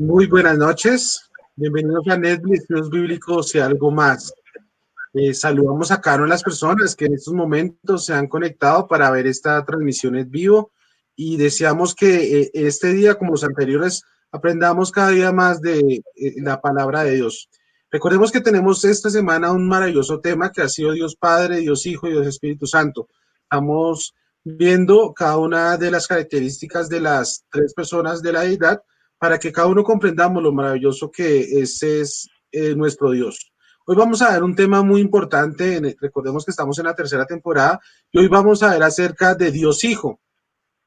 Muy buenas noches, bienvenidos a Netflix, Estudios Bíblicos y algo más. Saludamos a cada una de las personas que en estos momentos se han conectado para ver esta transmisión en vivo y deseamos que este día, como los anteriores, aprendamos cada día más de la palabra de Dios. Recordemos que tenemos esta semana un maravilloso tema que ha sido Dios Padre, Dios Hijo y Dios Espíritu Santo. Estamos viendo cada una de las características de las tres personas de la deidad para que cada uno comprendamos lo maravilloso que ese es nuestro Dios. Hoy vamos a ver un tema muy importante, recordemos que estamos en la tercera temporada y hoy vamos a ver acerca de Dios Hijo,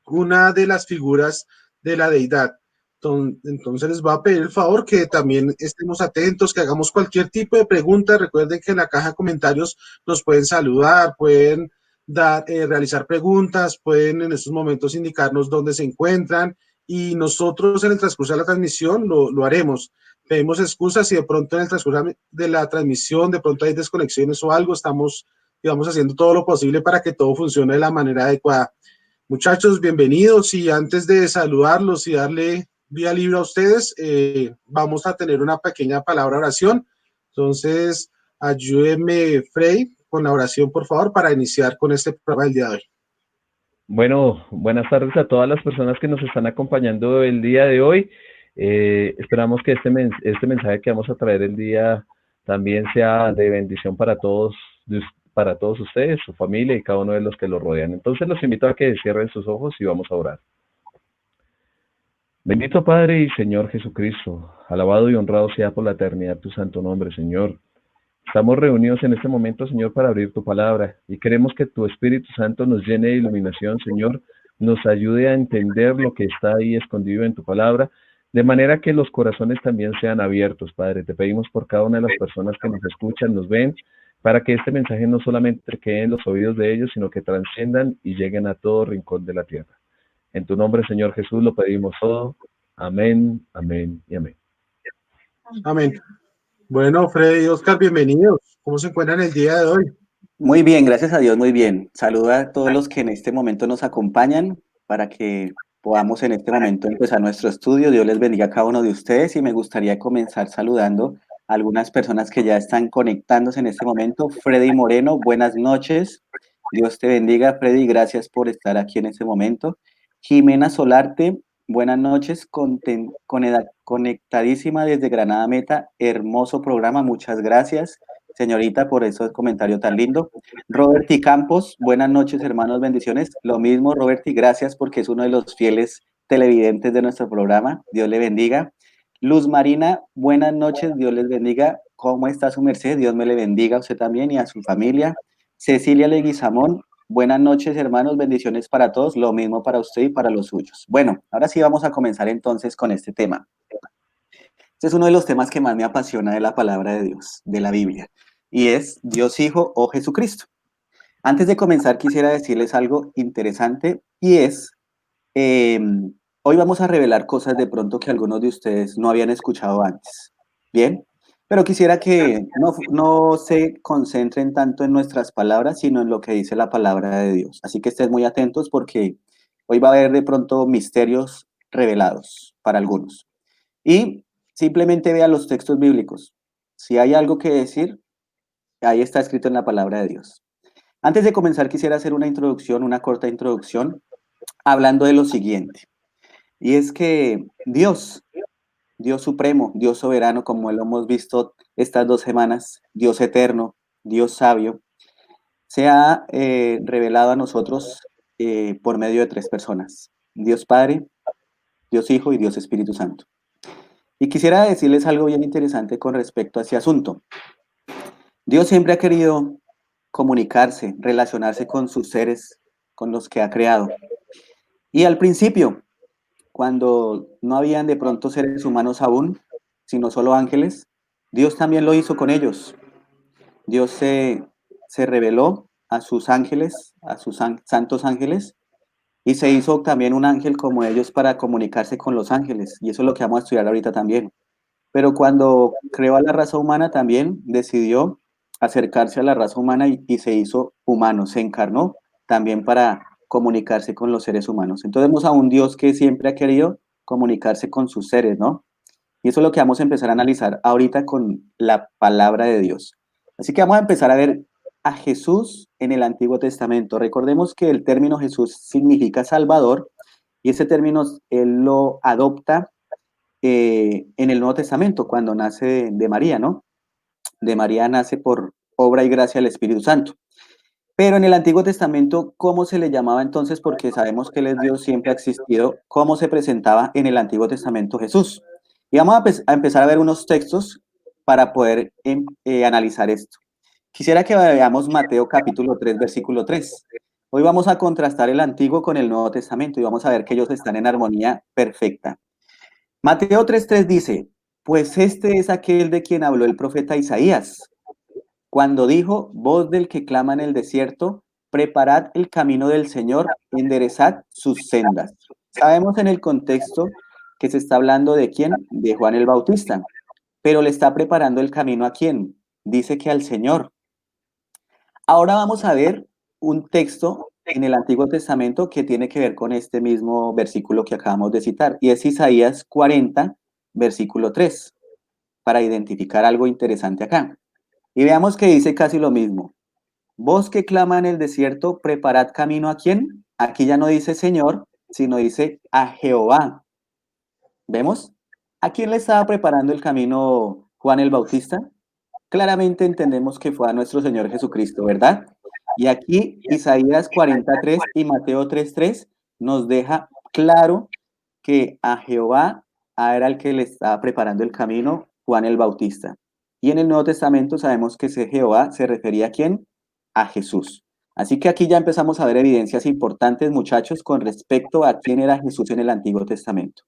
una de las figuras de la deidad. Entonces les voy a pedir el favor que también estemos atentos, que hagamos cualquier tipo de pregunta. Recuerden que en la caja de comentarios nos pueden saludar, pueden realizar preguntas, pueden en estos momentos indicarnos dónde se encuentran y nosotros en el transcurso de la transmisión lo haremos. Pedimos excusas si de pronto en el transcurso de la transmisión de pronto hay desconexiones o algo, estamos, digamos, haciendo todo lo posible para que todo funcione de la manera adecuada. Muchachos, bienvenidos y antes de saludarlos y darle vía libre a ustedes, vamos a tener una pequeña palabra de oración. Entonces, ayúdeme, Frey, con la oración, por favor, para iniciar con este programa del día de hoy. Bueno, buenas tardes a todas las personas que nos están acompañando el día de hoy. Esperamos que este mensaje que vamos a traer el día también sea de bendición para todos ustedes, su familia y cada uno de los que los rodean. Entonces los invito a que cierren sus ojos y vamos a orar. Bendito Padre y Señor Jesucristo, alabado y honrado sea por la eternidad tu santo nombre, Señor. Estamos reunidos en este momento, Señor, para abrir tu palabra y queremos que tu Espíritu Santo nos llene de iluminación, Señor, nos ayude a entender lo que está ahí escondido en tu palabra, de manera que los corazones también sean abiertos, Padre. Te pedimos por cada una de las personas que nos escuchan, nos ven, para que este mensaje no solamente quede en los oídos de ellos, sino que trasciendan y lleguen a todo rincón de la tierra. En tu nombre, Señor Jesús, lo pedimos todo. Amén, amén y amén. Amén. Bueno, Freddy y Oscar, bienvenidos. ¿Cómo se encuentran el día de hoy? Muy bien, gracias a Dios, muy bien. Saludo a todos los que en este momento nos acompañan para que podamos en este momento empezar nuestro estudio. Dios les bendiga a cada uno de ustedes y me gustaría comenzar saludando a algunas personas que ya están conectándose en este momento. Freddy Moreno, buenas noches. Dios te bendiga, Freddy, gracias por estar aquí en este momento. Jimena Solarte, buenas noches, conectadísima desde Granada Meta, hermoso programa, muchas gracias, señorita, por ese comentario tan lindo. Roberti Campos, buenas noches, hermanos, bendiciones. Lo mismo, Roberti, gracias porque es uno de los fieles televidentes de nuestro programa. Dios le bendiga. Luz Marina, buenas noches, Dios les bendiga. ¿Cómo está su merced? Dios me le bendiga a usted también y a su familia. Cecilia Leguizamón, buenas noches, hermanos, bendiciones para todos, lo mismo para usted y para los suyos. Bueno, ahora sí vamos a comenzar entonces con este tema. Este es uno de los temas que más me apasiona de la palabra de Dios, de la Biblia, y es Dios Hijo o Jesucristo. Antes de comenzar, quisiera decirles algo interesante y es, eh, hoy vamos a revelar cosas de pronto que algunos de ustedes no habían escuchado antes. Bien, pero quisiera que no se concentren tanto en nuestras palabras, sino en lo que dice la palabra de Dios. Así que estén muy atentos porque hoy va a haber de pronto misterios revelados para algunos. Y simplemente vea los textos bíblicos. Si hay algo que decir, ahí está escrito en la palabra de Dios. Antes de comenzar, quisiera hacer una introducción, una corta introducción, hablando de lo siguiente. Y es que Dios supremo, Dios soberano, como lo hemos visto estas 2 semanas, Dios eterno, Dios sabio, se ha revelado a nosotros por medio de 3 personas: Dios Padre, Dios Hijo y Dios Espíritu Santo. Y quisiera decirles algo bien interesante con respecto a ese asunto. Dios siempre ha querido comunicarse, relacionarse con sus seres, con los que ha creado. Y al principio, cuando no habían de pronto seres humanos aún, sino solo ángeles, Dios también lo hizo con ellos. Dios se reveló a sus ángeles, a sus santos ángeles, y se hizo también un ángel como ellos para comunicarse con los ángeles. Y eso es lo que vamos a estudiar ahorita también. Pero cuando creó a la raza humana también decidió acercarse a la raza humana y se hizo humano, se encarnó también para comunicarse con los seres humanos. Entonces vemos a un Dios que siempre ha querido comunicarse con sus seres, ¿no? Y eso es lo que vamos a empezar a analizar ahorita con la palabra de Dios. Así que vamos a empezar a ver a Jesús en el Antiguo Testamento. Recordemos que el término Jesús significa Salvador y ese término él lo adopta en el Nuevo Testamento cuando nace de María, ¿no? De María nace por obra y gracia del Espíritu Santo. Pero en el Antiguo Testamento, ¿cómo se le llamaba entonces? Porque sabemos que Él es Dios, siempre ha existido. ¿Cómo se presentaba en el Antiguo Testamento Jesús? Y vamos a empezar a ver unos textos para poder analizar esto. Quisiera que veamos Mateo capítulo 3, versículo 3. Hoy vamos a contrastar el Antiguo con el Nuevo Testamento y vamos a ver que ellos están en armonía perfecta. Mateo 3:3 dice, pues este es aquel de quien habló el profeta Isaías, cuando dijo, voz del que clama en el desierto, preparad el camino del Señor, enderezad sus sendas. Sabemos en el contexto que se está hablando de quién, de Juan el Bautista, pero le está preparando el camino a quién, dice que al Señor. Ahora vamos a ver un texto en el Antiguo Testamento que tiene que ver con este mismo versículo que acabamos de citar, y es Isaías 40, versículo 3, para identificar algo interesante acá. Y veamos que dice casi lo mismo. Voz que clama en el desierto, preparad camino ¿a quién? Aquí ya no dice Señor, sino dice a Jehová. ¿Vemos? ¿A quién le estaba preparando el camino Juan el Bautista? Claramente entendemos que fue a nuestro Señor Jesucristo, ¿verdad? Y aquí Isaías 43 y Mateo 3:3 nos deja claro que a Jehová era el que le estaba preparando el camino Juan el Bautista. Y en el Nuevo Testamento sabemos que ese Jehová se refería a quién? A Jesús. Así que aquí ya empezamos a ver evidencias importantes, muchachos, con respecto a quién era Jesús en el Antiguo Testamento.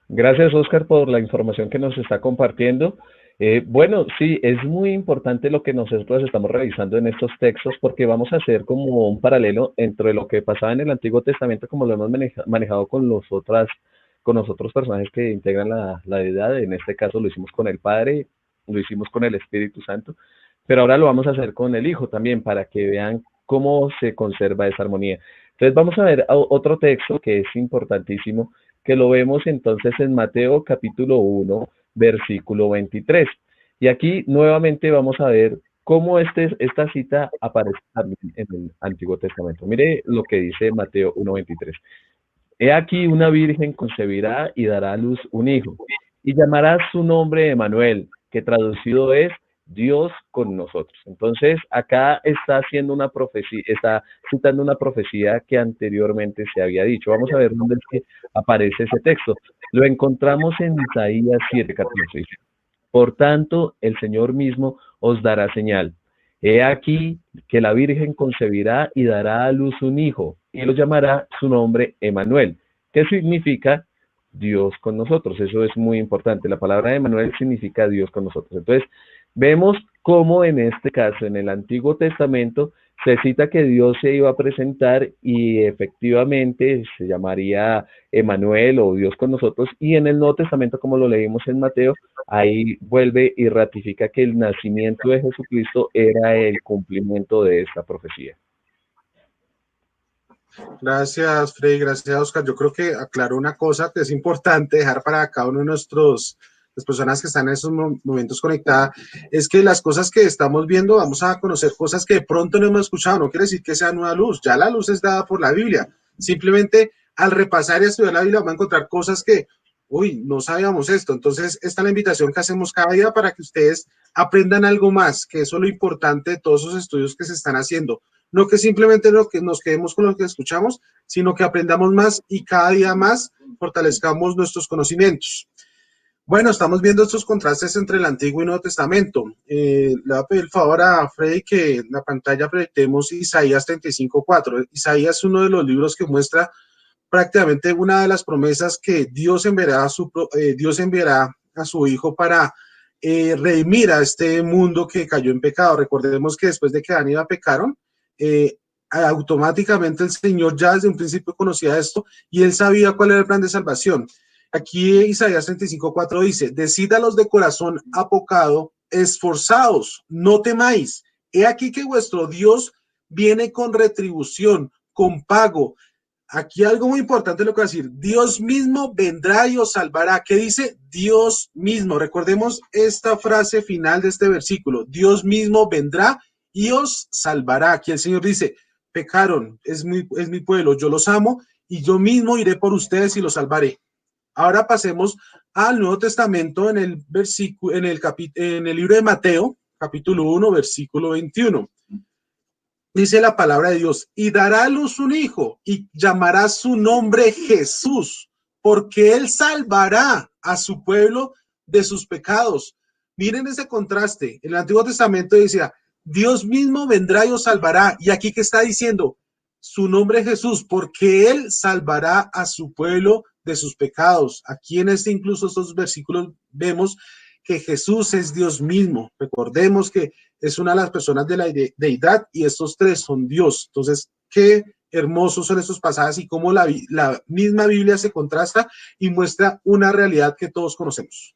Gracias, Oscar, por la información que nos está compartiendo. Bueno, sí, es muy importante lo que nosotros estamos revisando en estos textos porque vamos a hacer como un paralelo entre lo que pasaba en el Antiguo Testamento, como lo hemos manejado con los otros personajes que integran la deidad. En este caso lo hicimos con el Padre, lo hicimos con el Espíritu Santo, pero ahora lo vamos a hacer con el Hijo también para que vean cómo se conserva esa armonía. Entonces vamos a ver otro texto que es importantísimo, que lo vemos entonces en Mateo capítulo 1, versículo 23. Y aquí nuevamente vamos a ver cómo esta cita aparece también en el Antiguo Testamento. Mire lo que dice Mateo 1:23. He aquí una virgen concebirá y dará a luz un hijo, y llamará su nombre Emanuel, que traducido es Dios con nosotros. Entonces, acá está haciendo una profecía, está citando una profecía que anteriormente se había dicho. Vamos a ver dónde es que aparece ese texto. Lo encontramos en Isaías 7:14. Por tanto, el Señor mismo os dará señal. He aquí que la Virgen concebirá y dará a luz un hijo, y lo llamará su nombre Emanuel, que significa Dios con nosotros. Eso es muy importante. La palabra Emanuel significa Dios con nosotros. Entonces, vemos cómo en este caso, en el Antiguo Testamento, se cita que Dios se iba a presentar y efectivamente se llamaría Emanuel o Dios con nosotros. Y en el Nuevo Testamento, como lo leímos en Mateo, ahí vuelve y ratifica que el nacimiento de Jesucristo era el cumplimiento de esta profecía. Gracias, Freddy, gracias, Oscar. Yo creo que aclaró una cosa que es importante dejar para cada uno de las personas que están en esos momentos conectadas, es que las cosas que estamos viendo, vamos a conocer cosas que de pronto no hemos escuchado. No quiere decir que sea nueva luz, ya la luz es dada por la Biblia. Simplemente al repasar y estudiar la Biblia vamos a encontrar cosas que, uy, no sabíamos esto. Entonces, esta es la invitación que hacemos cada día para que ustedes aprendan algo más, que eso es lo importante de todos esos estudios que se están haciendo. No que simplemente nos quedemos con lo que escuchamos, sino que aprendamos más y cada día más fortalezcamos nuestros conocimientos. Bueno, estamos viendo estos contrastes entre el Antiguo y Nuevo Testamento. Le voy a pedir el favor a Freddy que en la pantalla proyectemos Isaías 35:4. Isaías es uno de los libros que muestra prácticamente una de las promesas que Dios enviará a su Hijo para redimir a este mundo que cayó en pecado. Recordemos que después de que Adán y Eva pecaron, automáticamente el Señor ya desde un principio conocía esto y él sabía cuál era el plan de salvación. Aquí Isaías 35:4 dice, decid a los de corazón apocado, esforzaos, no temáis. He aquí que vuestro Dios viene con retribución, con pago. Aquí algo muy importante lo que va a decir, Dios mismo vendrá y os salvará. ¿Qué dice? Dios mismo. Recordemos esta frase final de este versículo, Dios mismo vendrá y os salvará. Aquí el Señor dice, pecaron, es mi pueblo, yo los amo y yo mismo iré por ustedes y los salvaré. Ahora pasemos al Nuevo Testamento en el versículo, en el libro de Mateo, capítulo 1, versículo 21. Dice la palabra de Dios, y dará a luz un hijo y llamará su nombre Jesús, porque él salvará a su pueblo de sus pecados. Miren ese contraste. En el Antiguo Testamento decía, Dios mismo vendrá y os salvará. Y aquí que está diciendo, su nombre es Jesús, porque él salvará a su pueblo de sus pecados. Aquí en incluso estos versículos vemos que Jesús es Dios mismo. Recordemos que es una de las personas de la deidad y estos tres son Dios. Entonces, qué hermosos son estos pasajes y cómo la misma Biblia se contrasta y muestra una realidad que todos conocemos.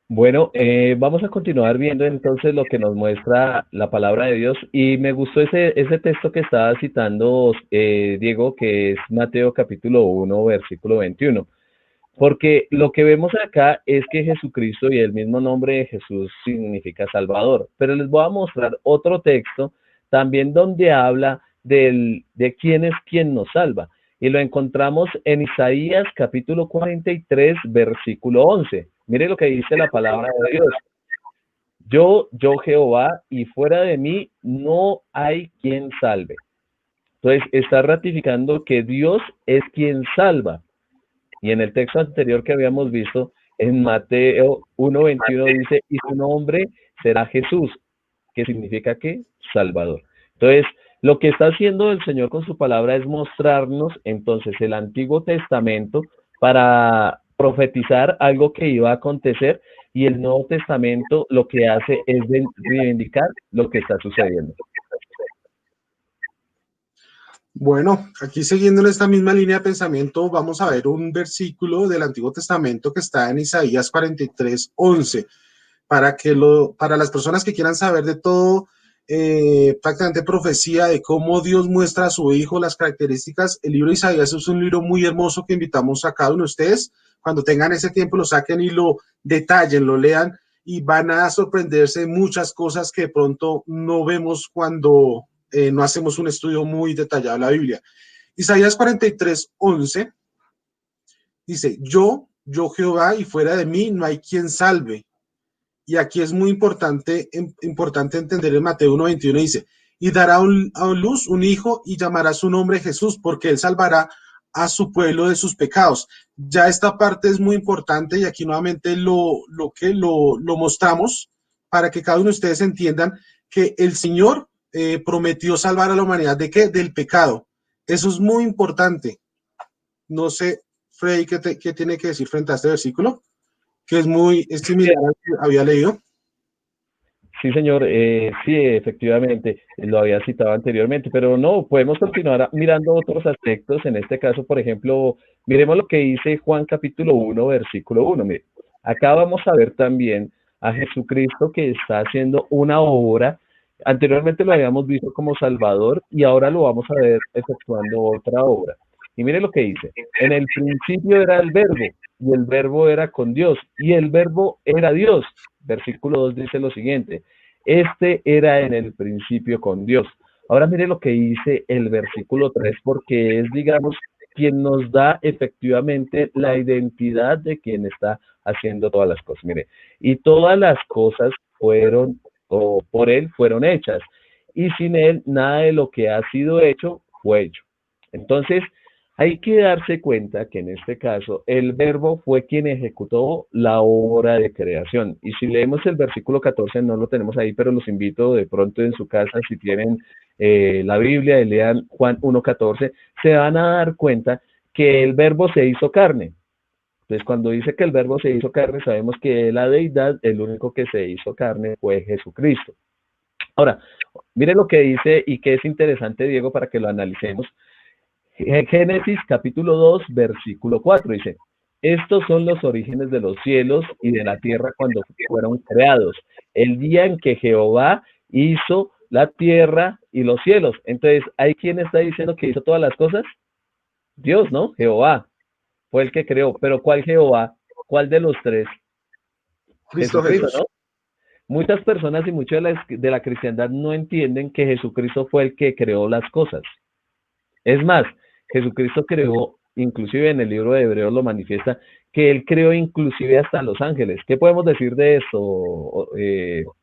Bueno, vamos a continuar viendo entonces lo que nos muestra la palabra de Dios y me gustó ese texto que estaba citando Diego, que es Mateo capítulo 1, versículo 21. Porque lo que vemos acá es que Jesucristo y el mismo nombre de Jesús significa Salvador. Pero les voy a mostrar otro texto también donde habla de quién es quien nos salva. Y lo encontramos en Isaías capítulo 43, versículo 11. Mire lo que dice la palabra de Dios. Yo Jehová, y fuera de mí no hay quien salve. Entonces está ratificando que Dios es quien salva. Y en el texto anterior que habíamos visto, en Mateo 1:21 dice, y su nombre será Jesús, que significa ¿qué? Salvador. Entonces, lo que está haciendo el Señor con su palabra es mostrarnos entonces el Antiguo Testamento para profetizar algo que iba a acontecer y el Nuevo Testamento lo que hace es reivindicar lo que está sucediendo. Bueno, aquí siguiendo en esta misma línea de pensamiento, vamos a ver un versículo del Antiguo Testamento que está en Isaías 43:11, para las personas que quieran saber de todo, prácticamente profecía de cómo Dios muestra a su Hijo, las características. El libro de Isaías es un libro muy hermoso que invitamos a cada uno de ustedes. Cuando tengan ese tiempo, lo saquen y lo detallen, lo lean y van a sorprenderse de muchas cosas que de pronto no vemos cuando no hacemos un estudio muy detallado de la Biblia. Isaías 43:11 dice, yo Jehová, y fuera de mí no hay quien salve. Y aquí es muy importante entender en Mateo 1:21 dice, y dará a luz un hijo y llamará su nombre Jesús, porque él salvará a su pueblo de sus pecados. Ya esta parte es muy importante y aquí nuevamente lo mostramos para que cada uno de ustedes entiendan que el Señor prometió salvar a la humanidad ¿de qué? Del pecado. Eso es muy importante. No sé, Freddy, ¿qué tiene que decir frente a este versículo? Que es similar al que había leído. Sí, señor, sí, efectivamente, lo había citado anteriormente, pero no, podemos continuar mirando otros aspectos. En este caso, por ejemplo, miremos lo que dice Juan capítulo 1, versículo 1. Mire, acá vamos a ver también a Jesucristo que está haciendo una obra. Anteriormente lo habíamos visto como Salvador y ahora lo vamos a ver efectuando otra obra. Y mire lo que dice, en el principio era el verbo y el verbo era con Dios y el verbo era Dios. Versículo 2 dice lo siguiente, este era en el principio con Dios. Ahora mire lo que dice el versículo 3 porque es, digamos, quien nos da efectivamente la identidad de quien está haciendo todas las cosas. Mire, y todas las cosas fueron, o por él fueron hechas, y sin él nada de lo que ha sido hecho fue hecho. Entonces, hay que darse cuenta que en este caso el verbo fue quien ejecutó la obra de creación. Y si leemos el versículo 14, no lo tenemos ahí, pero los invito de pronto en su casa, si tienen la Biblia y lean Juan 1:14, se van a dar cuenta que el verbo se hizo carne. Entonces, cuando dice que el verbo se hizo carne, sabemos que la deidad, el único que se hizo carne fue Jesucristo. Ahora, mire lo que dice y que es interesante, Diego, para que lo analicemos. Génesis capítulo 2, versículo 4 dice, Estos son los orígenes de los cielos y de la tierra cuando fueron creados. El día en que Jehová hizo la tierra y los cielos. Entonces, ¿hay quien está diciendo que hizo todas las cosas? Dios, ¿no? Jehová fue el que creó. Pero ¿cuál Jehová? ¿Cuál de los tres? Cristo Jesucristo, Jesús. ¿no? Muchas personas y muchas de la cristiandad no entienden que Jesucristo fue el que creó las cosas. Es más, Jesucristo creó, inclusive en el libro de Hebreos lo manifiesta, que él creó inclusive hasta los ángeles. ¿Qué podemos decir de esto, Diego?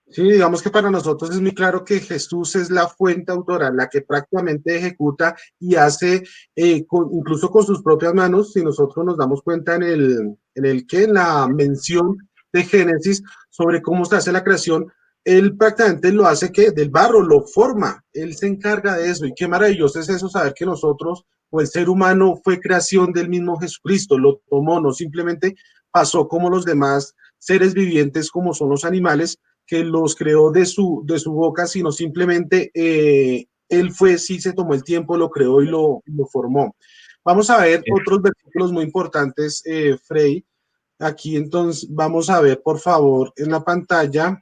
Sí, digamos que para nosotros es muy claro que Jesús es la fuente autora, la que prácticamente ejecuta y hace, incluso con sus propias manos, si nosotros nos damos cuenta en la mención de Génesis sobre cómo se hace la creación, él prácticamente lo hace que del barro, lo forma, él se encarga de eso. Y qué maravilloso es eso, saber que nosotros o el ser humano fue creación del mismo Jesucristo, lo tomó, no simplemente pasó como los demás seres vivientes, como son los animales, que los creó de su boca, sino simplemente él fue, sí se tomó el tiempo, lo creó y lo formó. Vamos a ver otros versículos muy importantes, Frey. Aquí entonces vamos a ver, por favor, en la pantalla,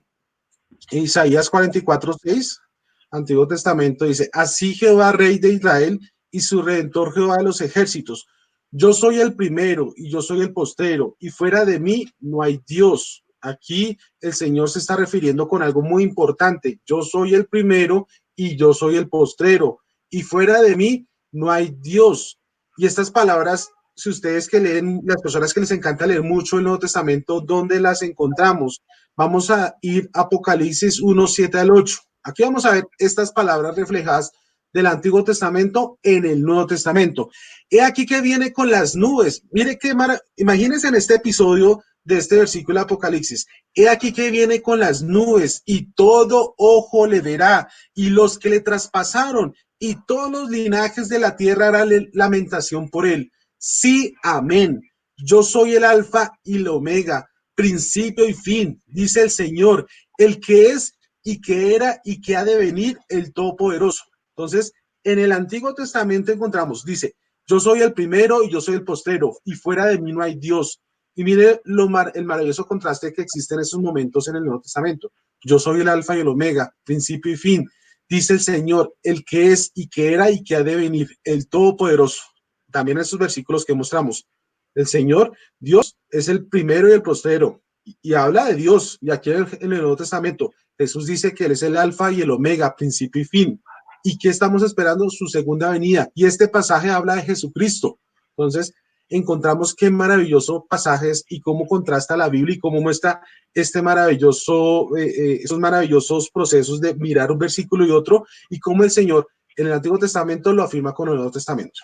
Isaías 44:6, Antiguo Testamento, dice, así Jehová, Rey de Israel, y su Redentor Jehová de los ejércitos. Yo soy el primero y yo soy el postero, y fuera de mí no hay Dios. Aquí el Señor se está refiriendo con algo muy importante. Yo soy el primero y yo soy el postrero, y fuera de mí no hay Dios. Y estas palabras, si ustedes que leen, las personas que les encanta leer mucho el Nuevo Testamento, ¿dónde las encontramos? Vamos a ir a Apocalipsis 1, 7 al 8. Aquí vamos a ver estas palabras reflejadas del Antiguo Testamento en el Nuevo Testamento. He aquí que viene con las nubes. Mire qué imagínense en este episodio de este versículo de Apocalipsis. He aquí que viene con las nubes y todo ojo le verá y los que le traspasaron y todos los linajes de la tierra harán lamentación por él. Sí, amén. Yo soy el alfa y el omega, principio y fin, dice el Señor, el que es y que era y que ha de venir, el Todopoderoso. Entonces, en el Antiguo Testamento encontramos, dice, yo soy el primero y yo soy el postero, y fuera de mí no hay Dios. Y mire el maravilloso contraste que existe en esos momentos en el Nuevo Testamento. Yo soy el alfa y el omega, principio y fin, dice el Señor, el que es y que era y que ha de venir, el Todopoderoso. También esos versículos que mostramos. El Señor, Dios, es el primero y el postrero. Y habla de Dios. Y aquí en el Nuevo Testamento, Jesús dice que Él es el alfa y el omega, principio y fin. ¿Y qué estamos esperando? Su segunda venida. Y este pasaje habla de Jesucristo. Entonces, encontramos qué maravilloso pasajes y cómo contrasta la Biblia y cómo muestra este maravilloso, esos maravillosos procesos de mirar un versículo y otro, y cómo el Señor en el Antiguo Testamento lo afirma con el Nuevo Testamento.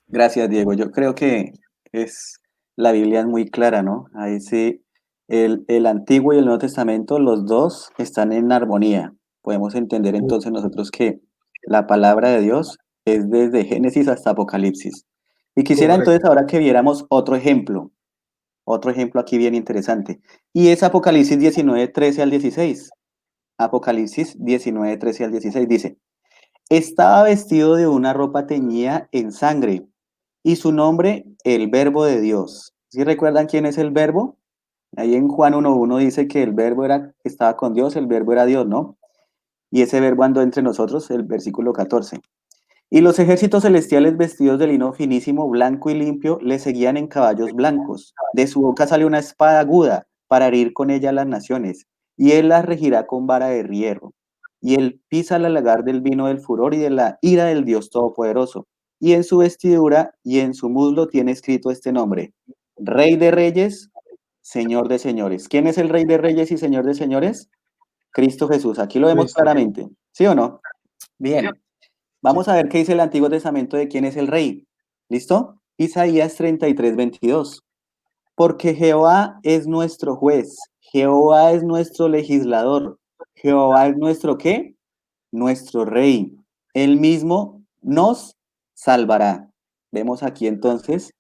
Gracias, Diego. Yo creo que la Biblia es muy clara, ¿no? Ahí sí, el Antiguo y el Nuevo Testamento, los dos están en armonía. Podemos entender entonces nosotros que la palabra de Dios es desde Génesis hasta Apocalipsis. Y quisiera entonces Correcto. ahora que viéramos otro ejemplo aquí bien interesante. Y es Apocalipsis 19, 13 al 16. Apocalipsis 19, 13 al 16 dice, estaba vestido de una ropa teñida en sangre y su nombre, el Verbo de Dios. ¿Sí recuerdan quién es el Verbo? Ahí en Juan 1:1 dice que el Verbo estaba con Dios, el Verbo era Dios, ¿no? Y ese Verbo andó entre nosotros, el versículo 14. Y los ejércitos celestiales vestidos de lino finísimo, blanco y limpio, le seguían en caballos blancos. De su boca sale una espada aguda para herir con ella a las naciones, y él las regirá con vara de hierro. Y él pisa el lagar del vino del furor y de la ira del Dios Todopoderoso. Y en su vestidura y en su muslo tiene escrito este nombre: Rey de Reyes, Señor de Señores. ¿Quién es el Rey de Reyes y Señor de Señores? Cristo Jesús. Aquí lo vemos Listo. claramente. ¿Sí o no? Bien. Sí. Vamos a ver qué dice el Antiguo Testamento de quién es el rey. ¿Listo? Isaías 33:22. Porque Jehová es nuestro juez, Jehová es nuestro legislador, Jehová es nuestro ¿qué? Nuestro rey. Él mismo nos salvará. Vemos aquí entonces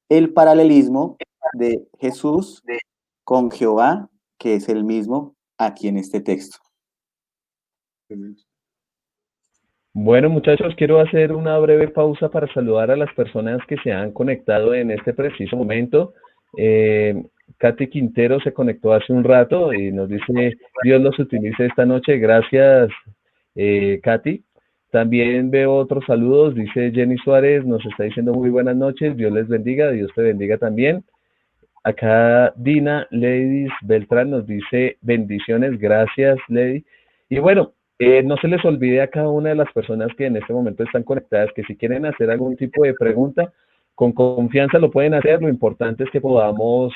el paralelismo de Jesús con Jehová, que es el mismo aquí en este texto. Bueno, muchachos, quiero hacer una breve pausa para saludar a las personas que se han conectado en este preciso momento. Eh, Katy Quintero se conectó hace un rato y nos dice, Dios los utilice esta noche. Gracias, Katy. También veo otros saludos, dice Jenny Suárez, nos está diciendo muy buenas noches, Dios les bendiga, Dios te bendiga también. Acá Dina Ladies Beltrán nos dice bendiciones, gracias Lady. Y bueno, no se les olvide a cada una de las personas que en este momento están conectadas que si quieren hacer algún tipo de pregunta, con confianza lo pueden hacer. Lo importante es que podamos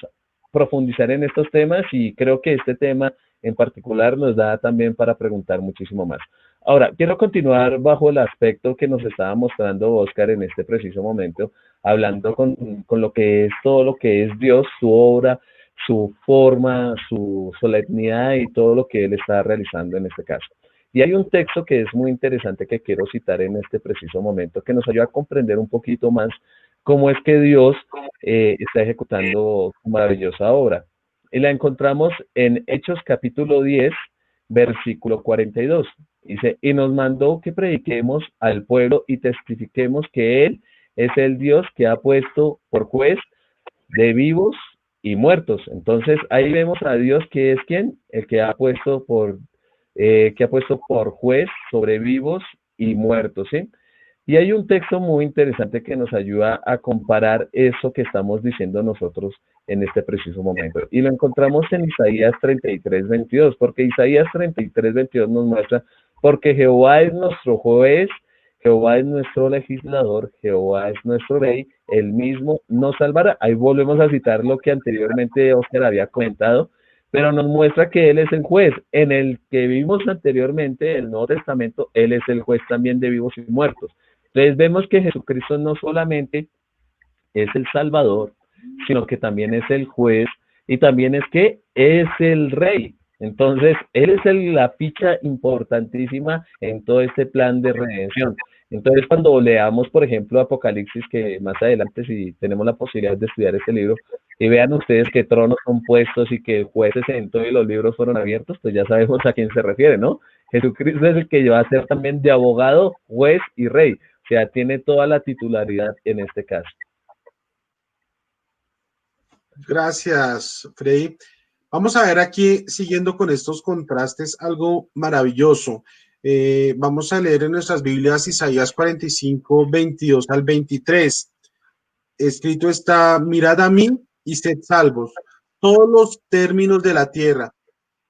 profundizar en estos temas y creo que este tema en particular nos da también para preguntar muchísimo más. Ahora, quiero continuar bajo el aspecto que nos estaba mostrando Oscar en este preciso momento, hablando con lo que es todo lo que es Dios, su obra, su forma, su solemnidad y todo lo que Él está realizando en este caso. Y hay un texto que es muy interesante que quiero citar en este preciso momento, que nos ayuda a comprender un poquito más cómo es que Dios está ejecutando su maravillosa obra. Y la encontramos en Hechos capítulo 10, versículo 42. Dice, y nos mandó que prediquemos al pueblo y testifiquemos que Él es el Dios que ha puesto por juez de vivos y muertos. Entonces ahí vemos a Dios que es quien, el que ha puesto por juez sobre vivos y muertos, ¿sí? Y hay un texto muy interesante que nos ayuda a comparar eso que estamos diciendo nosotros en este preciso momento. Y lo encontramos en Isaías 33:22, porque Isaías 33:22 nos muestra, porque Jehová es nuestro juez, Jehová es nuestro legislador, Jehová es nuestro rey, él mismo nos salvará. Ahí volvemos a citar lo que anteriormente Oscar había comentado, pero nos muestra que Él es el juez. En el que vimos anteriormente, el Nuevo Testamento, Él es el juez también de vivos y muertos. Entonces vemos que Jesucristo no solamente es el Salvador, sino que también es el juez y también es que es el rey. Entonces, Él es la ficha importantísima en todo este plan de redención. Entonces, cuando leamos, por ejemplo, Apocalipsis, que más adelante, si tenemos la posibilidad de estudiar este libro, y vean ustedes que tronos son puestos y que el juez se sentó y los libros fueron abiertos, pues ya sabemos a quién se refiere, ¿no? Jesucristo es el que va a ser también de abogado, juez y rey. O sea, tiene toda la titularidad en este caso. Gracias, Freddy. Vamos a ver aquí, siguiendo con estos contrastes, algo maravilloso. Vamos a leer en nuestras Biblias Isaías 45, 22 al 23. Escrito está, mirad a mí y sed salvos, todos los términos de la tierra,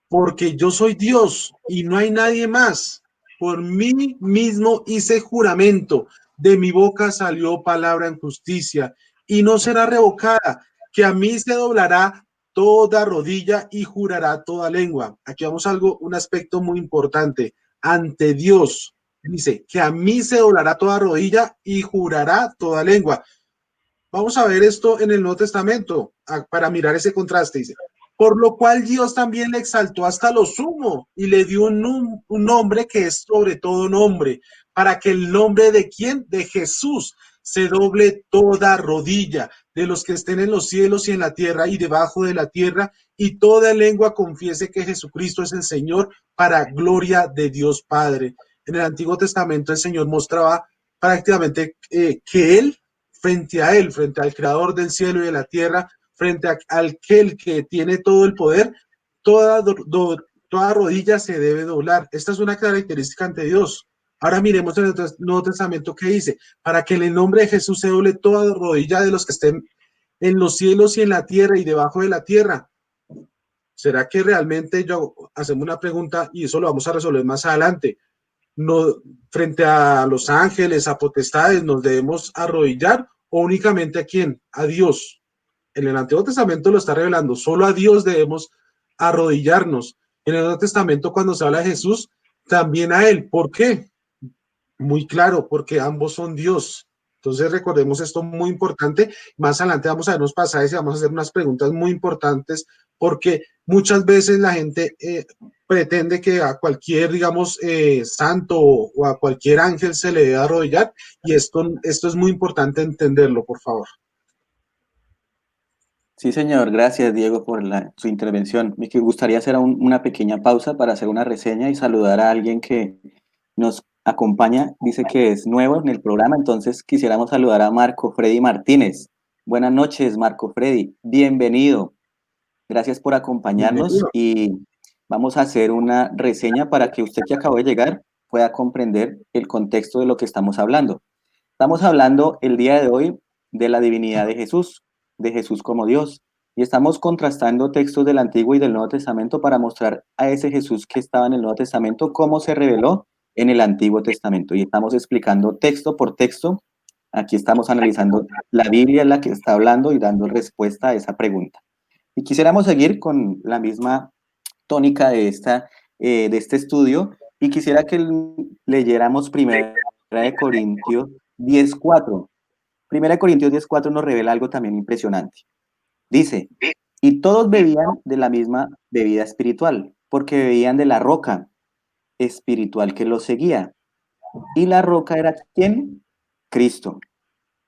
porque yo soy Dios y no hay nadie más. Por mí mismo hice juramento, de mi boca salió palabra en justicia y no será revocada, que a mí se doblará toda rodilla y jurará toda lengua. Aquí vamos a algo, un aspecto muy importante. Ante Dios, dice que a mí se doblará toda rodilla y jurará toda lengua. Vamos a ver esto en el Nuevo Testamento para mirar ese contraste. Dice, por lo cual Dios también le exaltó hasta lo sumo y le dio un nombre que es sobre todo nombre, para que el nombre de quién, de Jesús, se doble toda rodilla de los que estén en los cielos y en la tierra y debajo de la tierra, y toda lengua confiese que Jesucristo es el Señor, para gloria de Dios Padre. En el Antiguo Testamento el Señor mostraba prácticamente que Él, frente al creador del cielo y de la tierra, frente a aquel que tiene todo el poder, toda rodilla se debe doblar. Esta es una característica ante Dios. Ahora miremos en el Nuevo Testamento que dice, para que en el nombre de Jesús se doble toda rodilla de los que estén en los cielos y en la tierra y debajo de la tierra. ¿Será que realmente hacemos una pregunta y eso lo vamos a resolver más adelante? No, frente a los ángeles, a potestades, nos debemos arrodillar o únicamente a quién? A Dios. En el Antiguo Testamento lo está revelando, solo a Dios debemos arrodillarnos. En el Nuevo Testamento, cuando se habla de Jesús, también a Él. ¿Por qué? Muy claro, porque ambos son Dios. Entonces recordemos esto muy importante. Más adelante vamos a ver unos pasajes y vamos a hacer unas preguntas muy importantes, porque muchas veces la gente pretende que a cualquier, digamos, santo o a cualquier ángel se le debe arrodillar, y esto es muy importante entenderlo, por favor. Sí, señor. Gracias, Diego, por su intervención. Me gustaría hacer una pequeña pausa para hacer una reseña y saludar a alguien que nos acompaña, dice que es nuevo en el programa, entonces quisiéramos saludar a Marco Freddy Martínez. Buenas noches, Marco Freddy, bienvenido. Gracias por acompañarnos Bienvenido. y vamos a hacer una reseña para que usted que acabó de llegar pueda comprender el contexto de lo que estamos hablando. Estamos hablando el día de hoy de la divinidad de Jesús como Dios, y estamos contrastando textos del Antiguo y del Nuevo Testamento para mostrar a ese Jesús que estaba en el Nuevo Testamento cómo se reveló en el Antiguo Testamento. Y estamos explicando texto por texto. Aquí estamos analizando la Biblia en la que está hablando y dando respuesta a esa pregunta. Y quisiéramos seguir con la misma tónica de este estudio y quisiera que leyéramos Primera de Corintios 10:4. Primera de Corintios 10:4 nos revela algo también impresionante. Dice, y todos bebían de la misma bebida espiritual, porque bebían de la roca espiritual que los seguía. Y la roca era ¿quién? Cristo.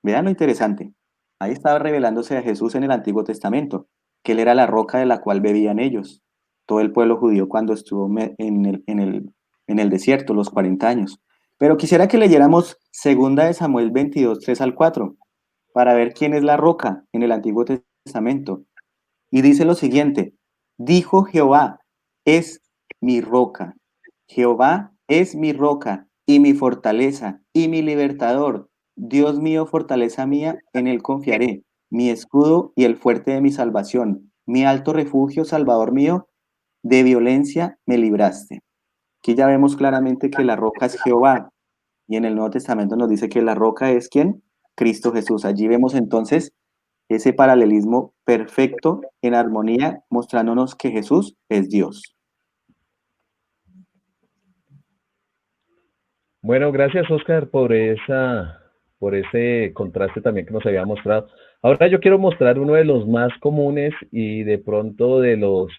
Vean lo interesante. Ahí estaba revelándose a Jesús en el Antiguo Testamento, que él era la roca de la cual bebían ellos, todo el pueblo judío cuando estuvo en el desierto, los 40 años. Pero quisiera que leyéramos 2 Samuel 22, 3 al 4, para ver quién es la roca en el Antiguo Testamento. Y dice lo siguiente, dijo Jehová, es mi roca. Jehová es mi roca y mi fortaleza y mi libertador. Dios mío, fortaleza mía, en él confiaré. Mi escudo y el fuerte de mi salvación. Mi alto refugio, salvador mío, de violencia me libraste. Aquí ya vemos claramente que la roca es Jehová. Y en el Nuevo Testamento nos dice que la roca es ¿quién? Cristo Jesús. Allí vemos entonces ese paralelismo perfecto en armonía, mostrándonos que Jesús es Dios. Bueno, gracias Oscar por ese contraste también que nos había mostrado. Ahora yo quiero mostrar uno de los más comunes y de pronto de los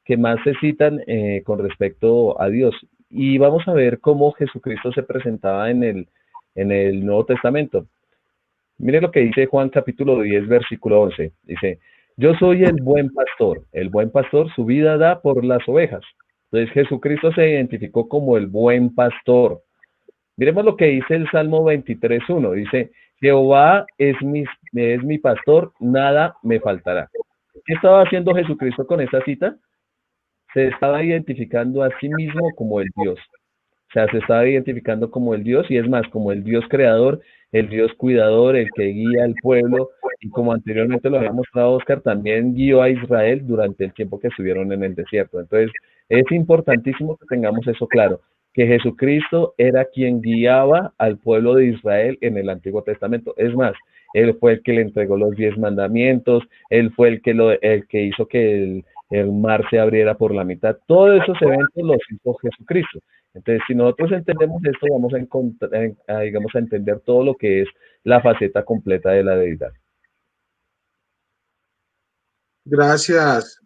que más se citan con respecto a Dios. Y vamos a ver cómo Jesucristo se presentaba en el Nuevo Testamento. Mire lo que dice Juan capítulo 10, versículo 11. Dice, yo soy el buen pastor su vida da por las ovejas. Entonces Jesucristo se identificó como el buen pastor. Miremos lo que dice el Salmo 23:1. Dice, Jehová es mi pastor, nada me faltará. ¿Qué estaba haciendo Jesucristo con esta cita? Se estaba identificando a sí mismo como el Dios. O sea, se estaba identificando como el Dios y es más, como el Dios creador, el Dios cuidador, el que guía al pueblo y como anteriormente lo había mostrado Oscar, también guió a Israel durante el tiempo que estuvieron en el desierto. Entonces, es importantísimo que tengamos eso claro, que Jesucristo era quien guiaba al pueblo de Israel en el Antiguo Testamento. Es más, él fue el que le entregó los 10 mandamientos, él fue el que hizo que el mar se abriera por la mitad. Todos esos eventos los hizo Jesucristo. Entonces, si nosotros entendemos esto, vamos a encontrar, digamos, a entender todo lo que es la faceta completa de la deidad. Gracias.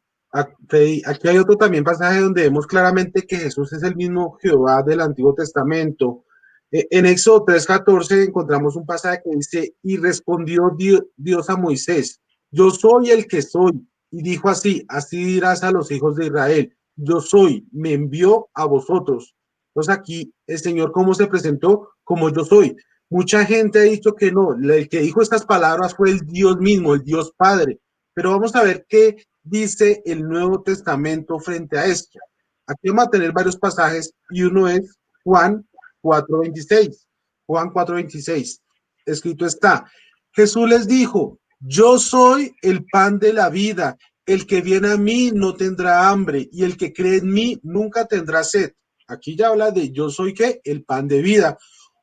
Freddy. Aquí hay otro también pasaje donde vemos claramente que Jesús es el mismo Jehová del Antiguo Testamento. En Éxodo 3:14 encontramos un pasaje que dice, y respondió Dios a Moisés, yo soy el que soy. Y dijo así, así dirás a los hijos de Israel, yo soy, me envió a vosotros. Entonces aquí el Señor, ¿cómo se presentó? Como yo soy. Mucha gente ha dicho que no, el que dijo estas palabras fue el Dios mismo, el Dios Padre. Pero vamos a ver qué dice el Nuevo Testamento frente a esto. Aquí vamos a tener varios pasajes y uno es Juan 4:26. Juan 4:26. Escrito está, Jesús les dijo, yo soy el pan de la vida. El que viene a mí no tendrá hambre y el que cree en mí nunca tendrá sed. Aquí ya habla de yo soy ¿qué? El pan de vida.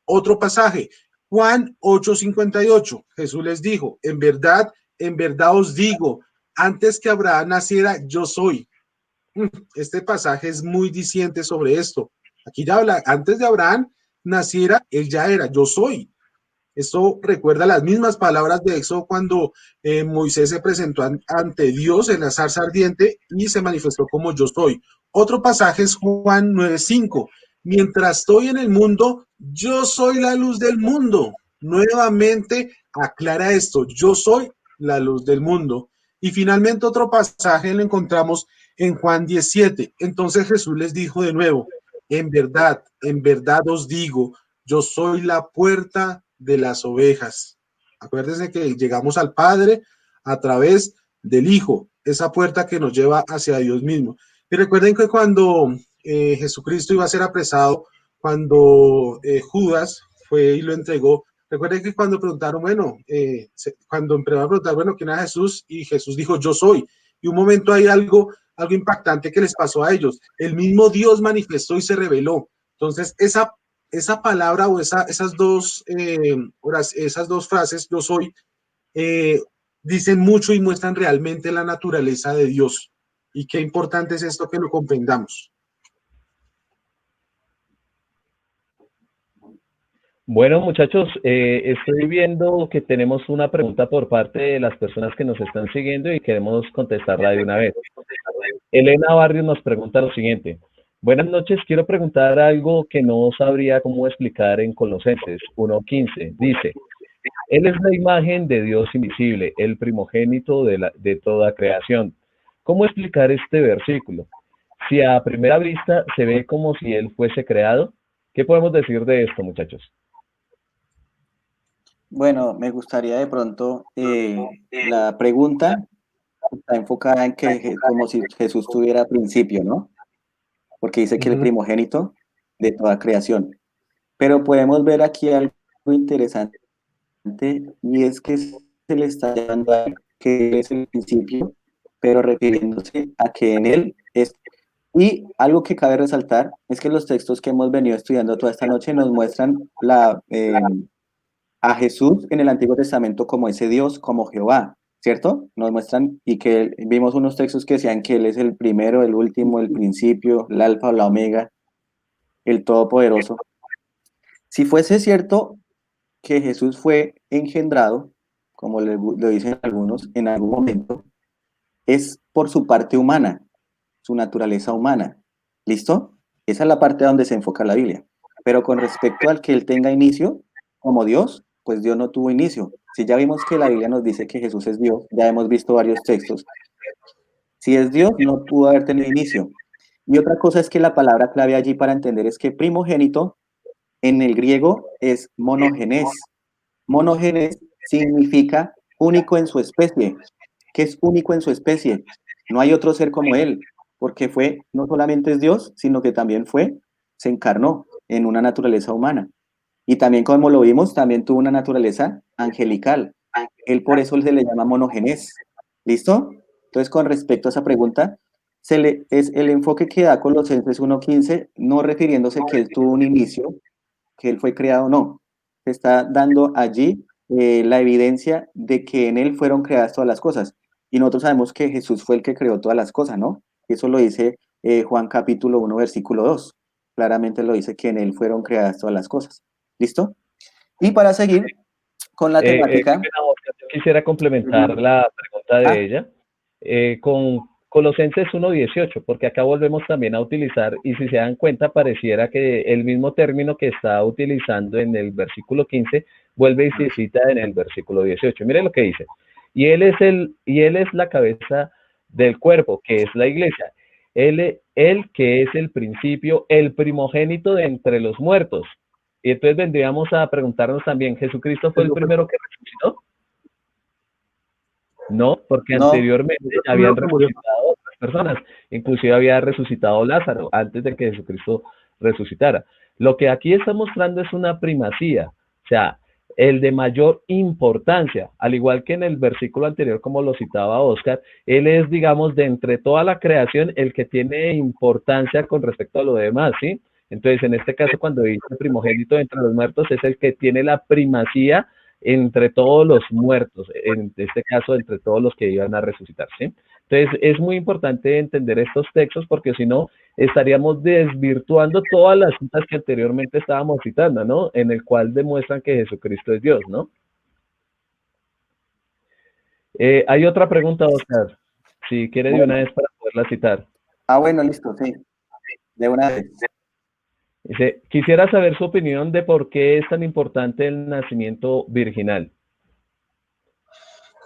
Otro pasaje, Juan 8:58. Jesús les dijo, en verdad os digo, antes que Abraham naciera, yo soy. Este pasaje es muy diciente sobre esto. Aquí ya habla, antes de Abraham naciera, él ya era, yo soy. Esto recuerda las mismas palabras de Éxodo cuando Moisés se presentó ante Dios en la zarza ardiente y se manifestó como yo soy. Otro pasaje es Juan 9:5. Mientras estoy en el mundo, yo soy la luz del mundo. Nuevamente aclara esto, yo soy la luz del mundo. Y finalmente otro pasaje lo encontramos en Juan 17. Entonces Jesús les dijo de nuevo, en verdad os digo, yo soy la puerta de las ovejas. Acuérdense que llegamos al Padre a través del Hijo, esa puerta que nos lleva hacia Dios mismo. Y recuerden que cuando Jesucristo iba a ser apresado, cuando Judas fue y lo entregó, recuerden que cuando preguntaron, bueno, cuando empezaron a preguntar, bueno, ¿quién era Jesús? Y Jesús dijo, yo soy. Y un momento hay algo impactante que les pasó a ellos. El mismo Dios manifestó y se reveló. Entonces, esa palabra o esas dos frases, yo soy, eh, dicen mucho y muestran realmente la naturaleza de Dios. Y qué importante es esto que lo comprendamos. Bueno, muchachos, estoy viendo que tenemos una pregunta por parte de las personas que nos están siguiendo y queremos contestarla de una vez. Elena Barrios nos pregunta lo siguiente. Buenas noches, quiero preguntar algo que no sabría cómo explicar en Colosenses 1:15. Dice, Él es la imagen de Dios invisible, el primogénito de toda creación. ¿Cómo explicar este versículo? Si a primera vista se ve como si Él fuese creado, ¿qué podemos decir de esto, muchachos? Bueno, me gustaría de pronto, la pregunta está enfocada en que como si Jesús tuviera principio, ¿no? Porque dice que el primogénito de toda creación. Pero podemos ver aquí algo interesante y es que se le está llamando a él, que él es el principio, pero refiriéndose a que en él es. Y algo que cabe resaltar es que los textos que hemos venido estudiando toda esta noche nos muestran a Jesús en el Antiguo Testamento como ese Dios, como Jehová, ¿cierto? Nos muestran y que vimos unos textos que decían que Él es el primero, el último, el principio, el alfa o la omega, el todopoderoso. Si fuese cierto que Jesús fue engendrado, como lo dicen algunos, en algún momento, es por su parte humana, su naturaleza humana. ¿Listo? Esa es la parte donde se enfoca la Biblia. Pero con respecto al que Él tenga inicio, como Dios, pues Dios no tuvo inicio. Si ya vimos que la Biblia nos dice que Jesús es Dios, ya hemos visto varios textos. Si es Dios, no pudo haber tenido inicio. Y otra cosa es que la palabra clave allí para entender es que primogénito en el griego es monogenes. Monogenes significa único en su especie. ¿Qué es único en su especie? No hay otro ser como él, porque no solamente es Dios, sino que también se encarnó en una naturaleza humana. Y también, como lo vimos, también tuvo una naturaleza angelical. Él por eso se le llama monogenes. ¿Listo? Entonces, con respecto a esa pregunta, es el enfoque que da Colosenses 1:15, no refiriéndose que él tuvo un inicio, que él fue creado, no. Se está dando allí la evidencia de que en él fueron creadas todas las cosas. Y nosotros sabemos que Jesús fue el que creó todas las cosas, ¿no? Eso lo dice Juan capítulo 1, versículo 2. Claramente lo dice que en él fueron creadas todas las cosas. ¿Listo? Y para seguir con la temática. Yo quisiera complementar la pregunta de ella con Colosenses 1:18, porque acá volvemos también a utilizar, y si se dan cuenta, pareciera que el mismo término que está utilizando en el versículo 15 vuelve y se cita en el versículo 18. Mire lo que dice. Y él es la cabeza del cuerpo, que es la iglesia. Él que es el principio, el primogénito de entre los muertos. Y entonces vendríamos a preguntarnos también, ¿Jesucristo fue el primero que resucitó? No, porque No, anteriormente habían resucitado otras personas, inclusive había resucitado Lázaro antes de que Jesucristo resucitara. Lo que aquí está mostrando es una primacía, o sea, el de mayor importancia, al igual que en el versículo anterior, como lo citaba Oscar, él es, digamos, de entre toda la creación, el que tiene importancia con respecto a lo demás, ¿sí? Entonces, en este caso, cuando dice primogénito entre los muertos, es el que tiene la primacía entre todos los muertos, en este caso, entre todos los que iban a resucitar, ¿sí? Entonces, es muy importante entender estos textos porque si no, estaríamos desvirtuando todas las citas que anteriormente estábamos citando, ¿no? En el cual demuestran que Jesucristo es Dios, ¿no? Hay otra pregunta, Oscar, si quiere de una vez para poderla citar. Bueno, listo, sí, de una vez. Dice, quisiera saber su opinión de por qué es tan importante el nacimiento virginal.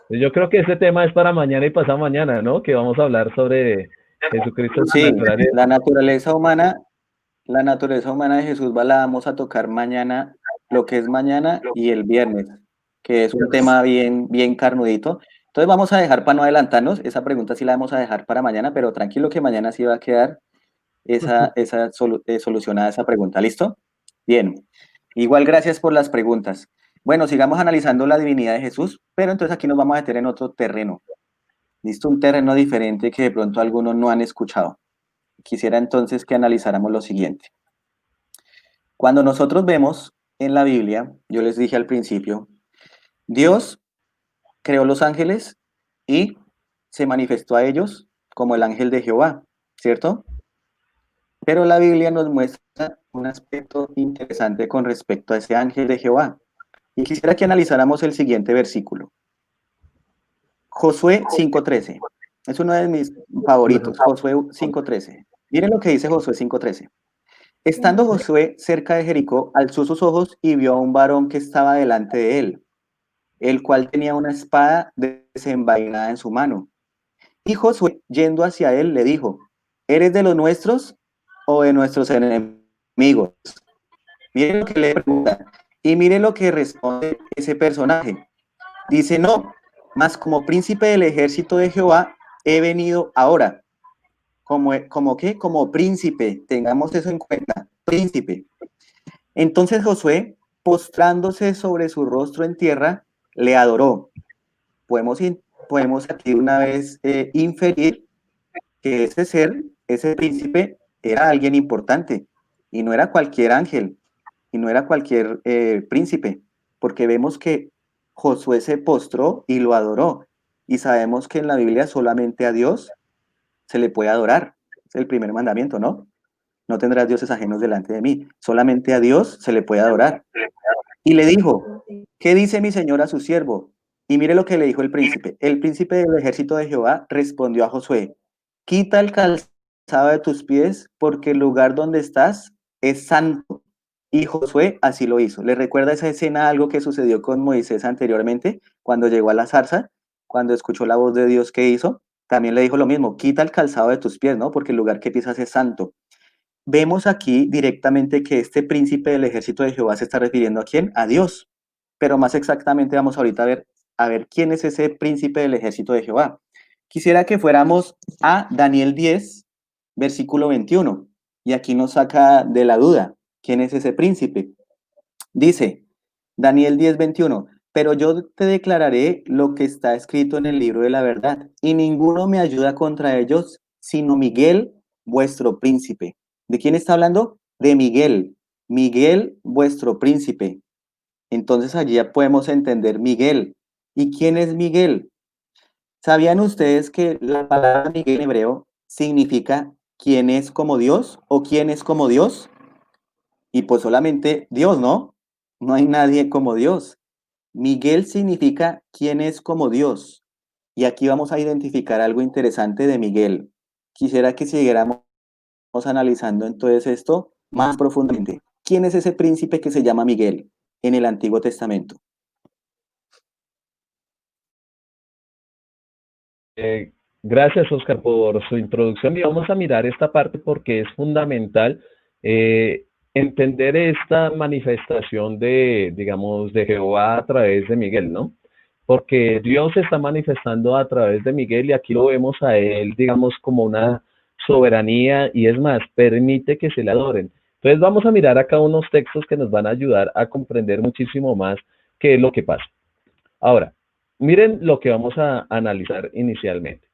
Yo creo que este tema es para mañana y pasado mañana, ¿no? Que vamos a hablar sobre Jesucristo. Sí, la naturaleza humana La naturaleza humana de Jesús la vamos a tocar mañana, lo que es mañana y el viernes, que es un tema bien carnudito. Entonces vamos a dejar para no adelantarnos, esa pregunta sí la vamos a dejar para mañana, pero tranquilo que mañana sí va a quedar solucionada esa pregunta. ¿Listo? Bien. Igual gracias por las preguntas. Bueno, sigamos analizando la divinidad de Jesús, pero entonces aquí nos vamos a meter en otro terreno. ¿Listo? Un terreno diferente que de pronto algunos no han escuchado. Quisiera entonces que analizáramos lo siguiente. Cuando nosotros vemos en la Biblia, yo les dije al principio, Dios creó los ángeles y se manifestó a ellos como el ángel de Jehová, ¿cierto? Pero la Biblia nos muestra un aspecto interesante con respecto a ese ángel de Jehová. Y quisiera que analizáramos el siguiente versículo. Josué 5:13. Es uno de mis favoritos, Josué 5:13. Miren lo que dice Josué 5:13. Estando Josué cerca de Jericó, alzó sus ojos y vio a un varón que estaba delante de él, el cual tenía una espada desenvainada en su mano. Y Josué, yendo hacia él, le dijo, ¿eres de los nuestros o de nuestros enemigos? Mire lo que le pregunta y mire lo que responde ese personaje. Dice, no, mas como príncipe del ejército de Jehová he venido ahora. ¿Como qué? Como príncipe, tengamos eso en cuenta, príncipe. Entonces Josué, postrándose sobre su rostro en tierra, le adoró. Podemos aquí una vez inferir que ese ser, ese príncipe, era alguien importante y no era cualquier ángel y no era cualquier príncipe, porque vemos que Josué se postró y lo adoró. Y sabemos que en la Biblia solamente a Dios se le puede adorar. Es el primer mandamiento, ¿no? No tendrás dioses ajenos delante de mí. Solamente a Dios se le puede adorar. Y le dijo, ¿qué dice mi señor a su siervo? Y mire lo que le dijo el príncipe. El príncipe del ejército de Jehová respondió a Josué, quita el calzado de tus pies, porque el lugar donde estás es santo. Y Josué así lo hizo. ¿Le recuerda esa escena algo que sucedió con Moisés anteriormente, cuando llegó a la zarza, cuando escuchó la voz de Dios que hizo? También le dijo lo mismo, quita el calzado de tus pies, ¿no? Porque el lugar que pisas es santo. Vemos aquí directamente que este príncipe del ejército de Jehová se está refiriendo a quién, a Dios. Pero más exactamente vamos ahorita a ver quién es ese príncipe del ejército de Jehová. Quisiera que fuéramos a Daniel 10, versículo 21. Y aquí nos saca de la duda, ¿quién es ese príncipe? Dice, Daniel 10, 21, pero yo te declararé lo que está escrito en el libro de la verdad, y ninguno me ayuda contra ellos, sino Miguel, vuestro príncipe. ¿De quién está hablando? De Miguel. Miguel, vuestro príncipe. Entonces allí ya podemos entender Miguel. ¿Y quién es Miguel? ¿Sabían ustedes que la palabra Miguel en hebreo significa quién es como Dios o quién es como Dios? Y pues solamente Dios, ¿no? No hay nadie como Dios. Miguel significa quién es como Dios. Y aquí vamos a identificar algo interesante de Miguel. Quisiera que siguiéramos analizando entonces esto más profundamente. ¿Quién es ese príncipe que se llama Miguel en el Antiguo Testamento? Gracias, Oscar, por su introducción y vamos a mirar esta parte porque es fundamental entender esta manifestación de, digamos, de Jehová a través de Miguel, ¿no? Porque Dios se está manifestando a través de Miguel y aquí lo vemos a él, digamos, como una soberanía y es más, permite que se le adoren. Entonces vamos a mirar acá unos textos que nos van a ayudar a comprender muchísimo más qué es lo que pasa. Ahora, miren lo que vamos a analizar inicialmente.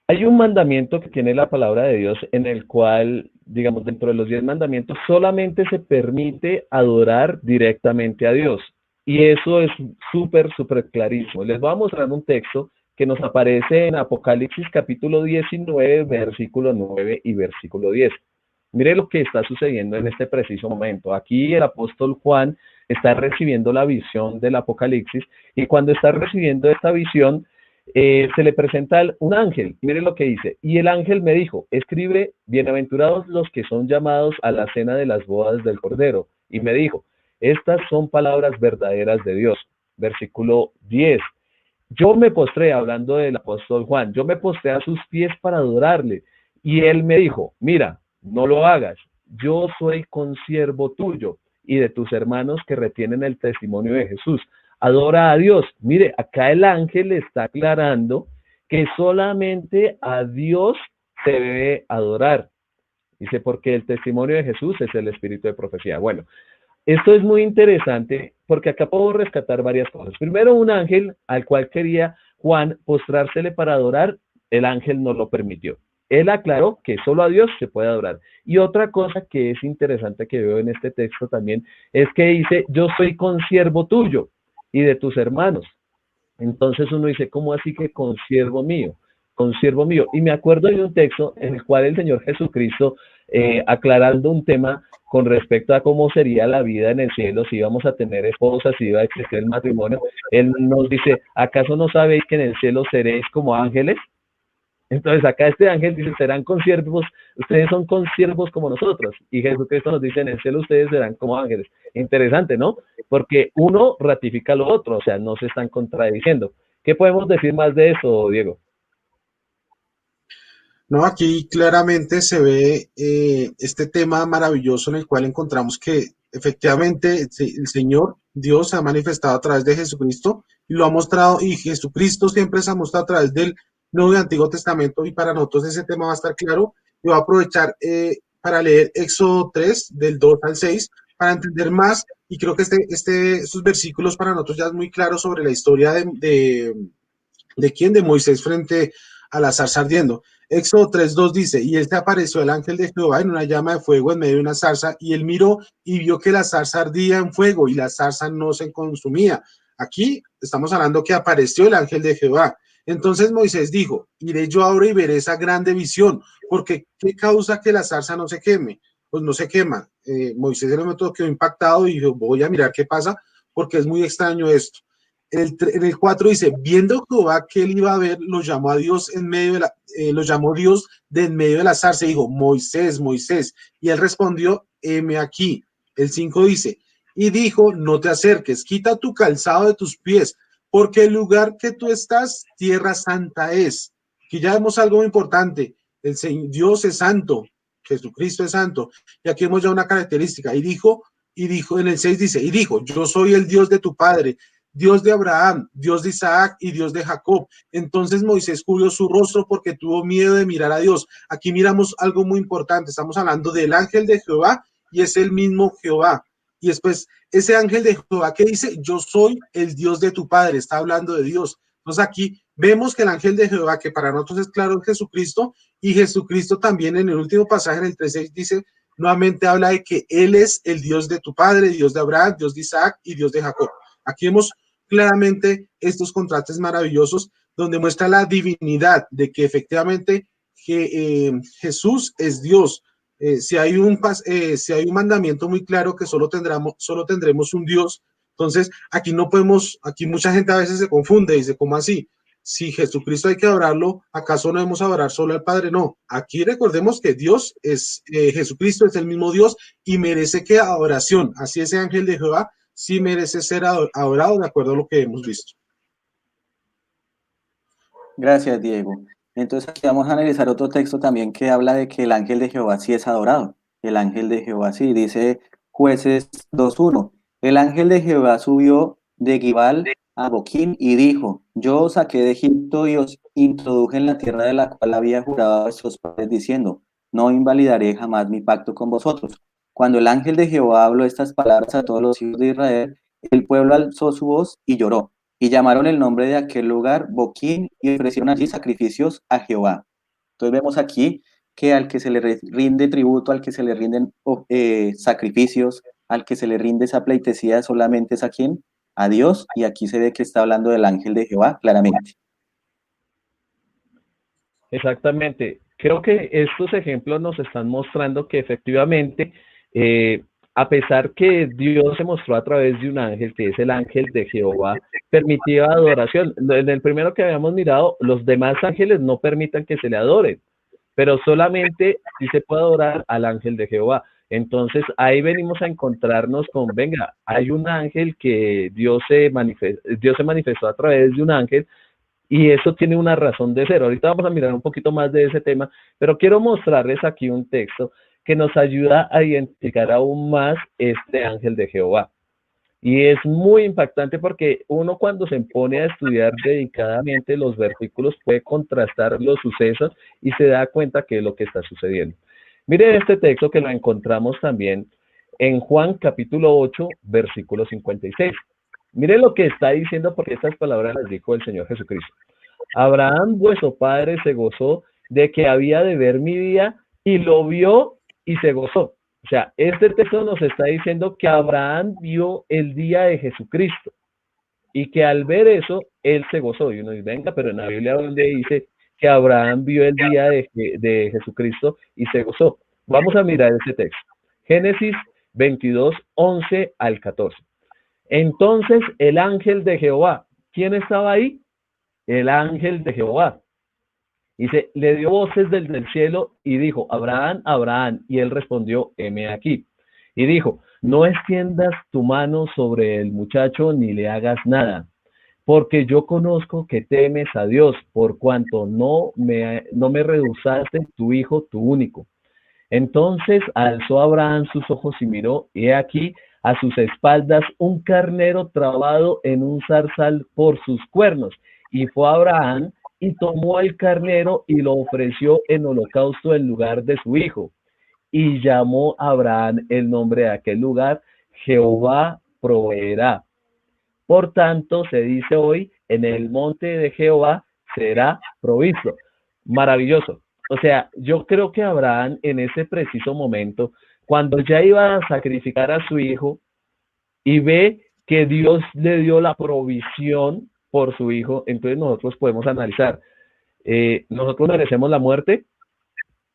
Hay un mandamiento que tiene la palabra de Dios en el cual, digamos, dentro de los 10 mandamientos solamente se permite adorar directamente a Dios. Y eso es súper clarísimo. Les voy a mostrar un texto que nos aparece en Apocalipsis capítulo 19, versículo 9 y versículo 10. Mire lo que está sucediendo en este preciso momento. Aquí el apóstol Juan está recibiendo la visión del Apocalipsis y cuando está recibiendo esta visión, se le presenta un ángel. Mire lo que dice. Y el ángel me dijo, escribe, bienaventurados los que son llamados a la cena de las bodas del Cordero. Y me dijo, estas son palabras verdaderas de Dios. Versículo 10. Yo me postré, hablando del apóstol Juan, yo me postré a sus pies para adorarle. Y él me dijo, mira, no lo hagas. Yo soy consiervo tuyo y de tus hermanos que retienen el testimonio de Jesús. Adora a Dios. Mire, acá el ángel está aclarando que solamente a Dios se debe adorar. Dice, porque el testimonio de Jesús es el espíritu de profecía. Bueno, esto es muy interesante porque acá puedo rescatar varias cosas. Primero, un ángel al cual quería Juan postrársele para adorar, el ángel no lo permitió. Él aclaró que solo a Dios se puede adorar. Y otra cosa que es interesante que veo en este texto también es que dice, yo soy consiervo tuyo y de tus hermanos. Entonces uno dice, ¿cómo así que consiervo mío? Consiervo mío. Y me acuerdo de un texto en el cual el Señor Jesucristo, aclarando un tema con respecto a cómo sería la vida en el cielo, si íbamos a tener esposas, si iba a existir el matrimonio, Él nos dice, ¿acaso no sabéis que en el cielo seréis como ángeles? Entonces acá este ángel dice, serán consiervos, ustedes son consiervos como nosotros. Y Jesucristo nos dice, en el cielo ustedes serán como ángeles. Interesante, ¿no? Porque uno ratifica lo otro, o sea, no se están contradiciendo. ¿Qué podemos decir más de eso, Diego? No, aquí claramente se ve este tema maravilloso en el cual encontramos que efectivamente el Señor Dios se ha manifestado a través de Jesucristo y lo ha mostrado, y Jesucristo siempre se ha mostrado a través del Nuevo y Antiguo Testamento, y para nosotros ese tema va a estar claro. Y voy a aprovechar para leer Éxodo 3 del 2 al 6 para entender más, y creo que estos versículos para nosotros ya es muy claro sobre la historia de quién, de Moisés frente a la zarza ardiendo. Éxodo 3:2 dice, y él se apareció el ángel de Jehová en una llama de fuego en medio de una zarza, y él miró y vio que la zarza ardía en fuego y la zarza no se consumía. Aquí estamos hablando que apareció el ángel de Jehová. Entonces Moisés dijo, iré yo ahora y veré esa grande visión, porque ¿qué causa que la zarza no se queme? Pues no se quema. Moisés en el momento quedó impactado y dijo, voy a mirar qué pasa, porque es muy extraño esto. En el 4 dice, viendo Jehová que él iba a ver, lo llamó a Dios en medio de lo llamó Dios de en medio de la zarza y dijo, Moisés, Moisés. Y él respondió, heme aquí. El 5 dice, y dijo, no te acerques, quita tu calzado de tus pies, porque el lugar que tú estás, tierra santa es. Aquí ya vemos algo muy importante. El Señor, Dios es santo, Jesucristo es santo. Y aquí vemos ya una característica. Y dijo, en el 6 dice, y dijo, yo soy el Dios de tu padre, Dios de Abraham, Dios de Isaac y Dios de Jacob. Entonces Moisés cubrió su rostro porque tuvo miedo de mirar a Dios. Aquí miramos algo muy importante. Estamos hablando del ángel de Jehová y es el mismo Jehová. Y después ese ángel de Jehová que dice, yo soy el Dios de tu padre, está hablando de Dios. Entonces aquí vemos que el ángel de Jehová, que para nosotros es claro Jesucristo, y Jesucristo también en el último pasaje, en el 3:6, dice, nuevamente habla de que Él es el Dios de tu padre, Dios de Abraham, Dios de Isaac y Dios de Jacob. Aquí vemos claramente estos contrastes maravillosos donde muestra la divinidad de que efectivamente Jesús es Dios. Si hay un mandamiento muy claro que solo tendremos un Dios, entonces aquí no podemos, aquí mucha gente a veces se confunde y dice, ¿cómo así? Si Jesucristo hay que adorarlo, ¿acaso no debemos adorar solo al Padre? No, aquí recordemos que Dios es, Jesucristo es el mismo Dios y merece que adoración. Así ese ángel de Jehová sí merece ser adorado de acuerdo a lo que hemos visto. Gracias, Diego. Entonces aquí vamos a analizar otro texto también que habla de que el ángel de Jehová sí es adorado. El ángel de Jehová sí, dice Jueces 2:1. El ángel de Jehová subió de Gibal a Boquín y dijo, yo os saqué de Egipto y os introduje en la tierra de la cual había jurado a vuestros padres diciendo, no invalidaré jamás mi pacto con vosotros. Cuando el ángel de Jehová habló estas palabras a todos los hijos de Israel, el pueblo alzó su voz y lloró. Y llamaron el nombre de aquel lugar Boquín y ofrecieron allí sacrificios a Jehová. Entonces vemos aquí que al que se le rinde tributo, al que se le rinden sacrificios, al que se le rinde esa pleitesía solamente es a quién, a Dios, y aquí se ve que está hablando del ángel de Jehová claramente. Exactamente. Creo que estos ejemplos nos están mostrando que efectivamente, a pesar que Dios se mostró a través de un ángel, que es el ángel de Jehová, permitía adoración. En el primero que habíamos mirado, los demás ángeles no permitan que se le adoren, pero solamente sí se puede adorar al ángel de Jehová. Entonces ahí venimos a encontrarnos con, venga, hay un ángel que Dios se manifestó a través de un ángel, y eso tiene una razón de ser. Ahorita vamos a mirar un poquito más de ese tema, pero quiero mostrarles aquí un texto que nos ayuda a identificar aún más este ángel de Jehová. Y es muy impactante porque uno cuando se pone a estudiar dedicadamente los versículos puede contrastar los sucesos y se da cuenta qué es lo que está sucediendo. Miren este texto que lo encontramos también en Juan capítulo 8, versículo 56. Miren lo que está diciendo porque estas palabras las dijo el Señor Jesucristo. Abraham, vuestro padre, se gozó de que había de ver mi día y lo vio y se gozó. O sea, este texto nos está diciendo que Abraham vio el día de Jesucristo y que al ver eso, él se gozó. Y uno dice, venga, pero en la Biblia donde dice que Abraham vio el día de Jesucristo y se gozó. Vamos a mirar ese texto. Génesis 22, 11 al 14. Entonces el ángel de Jehová, ¿quién estaba ahí? El ángel de Jehová. Dice, le dio voces desde el cielo y dijo, Abraham, Abraham. Y él respondió, heme aquí. Y dijo, no extiendas tu mano sobre el muchacho ni le hagas nada, porque yo conozco que temes a Dios, por cuanto no me rehusaste tu hijo, tu único. Entonces alzó Abraham sus ojos y miró, y he aquí a sus espaldas un carnero trabado en un zarzal por sus cuernos. Y fue Abraham y tomó el carnero y lo ofreció en holocausto en lugar de su hijo. Y llamó a Abraham el nombre de aquel lugar, Jehová proveerá. Por tanto, se dice hoy, en el monte de Jehová será provisto. Maravilloso. O sea, yo creo que Abraham en ese preciso momento, cuando ya iba a sacrificar a su hijo y ve que Dios le dio la provisión por su hijo, entonces nosotros podemos analizar, ¿nosotros merecemos la muerte?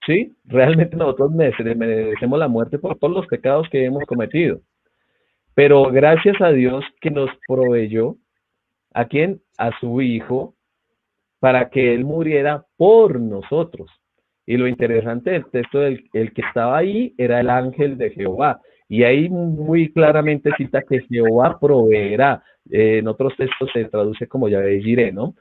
Sí, realmente nosotros merecemos la muerte por todos los pecados que hemos cometido. Pero gracias a Dios que nos proveyó, ¿a quién? A su hijo, para que él muriera por nosotros. Y lo interesante del texto, el que estaba ahí era el ángel de Jehová. Y ahí muy claramente cita que Jehová proveerá. En otros textos se traduce como Yahvé Jireh, ¿no?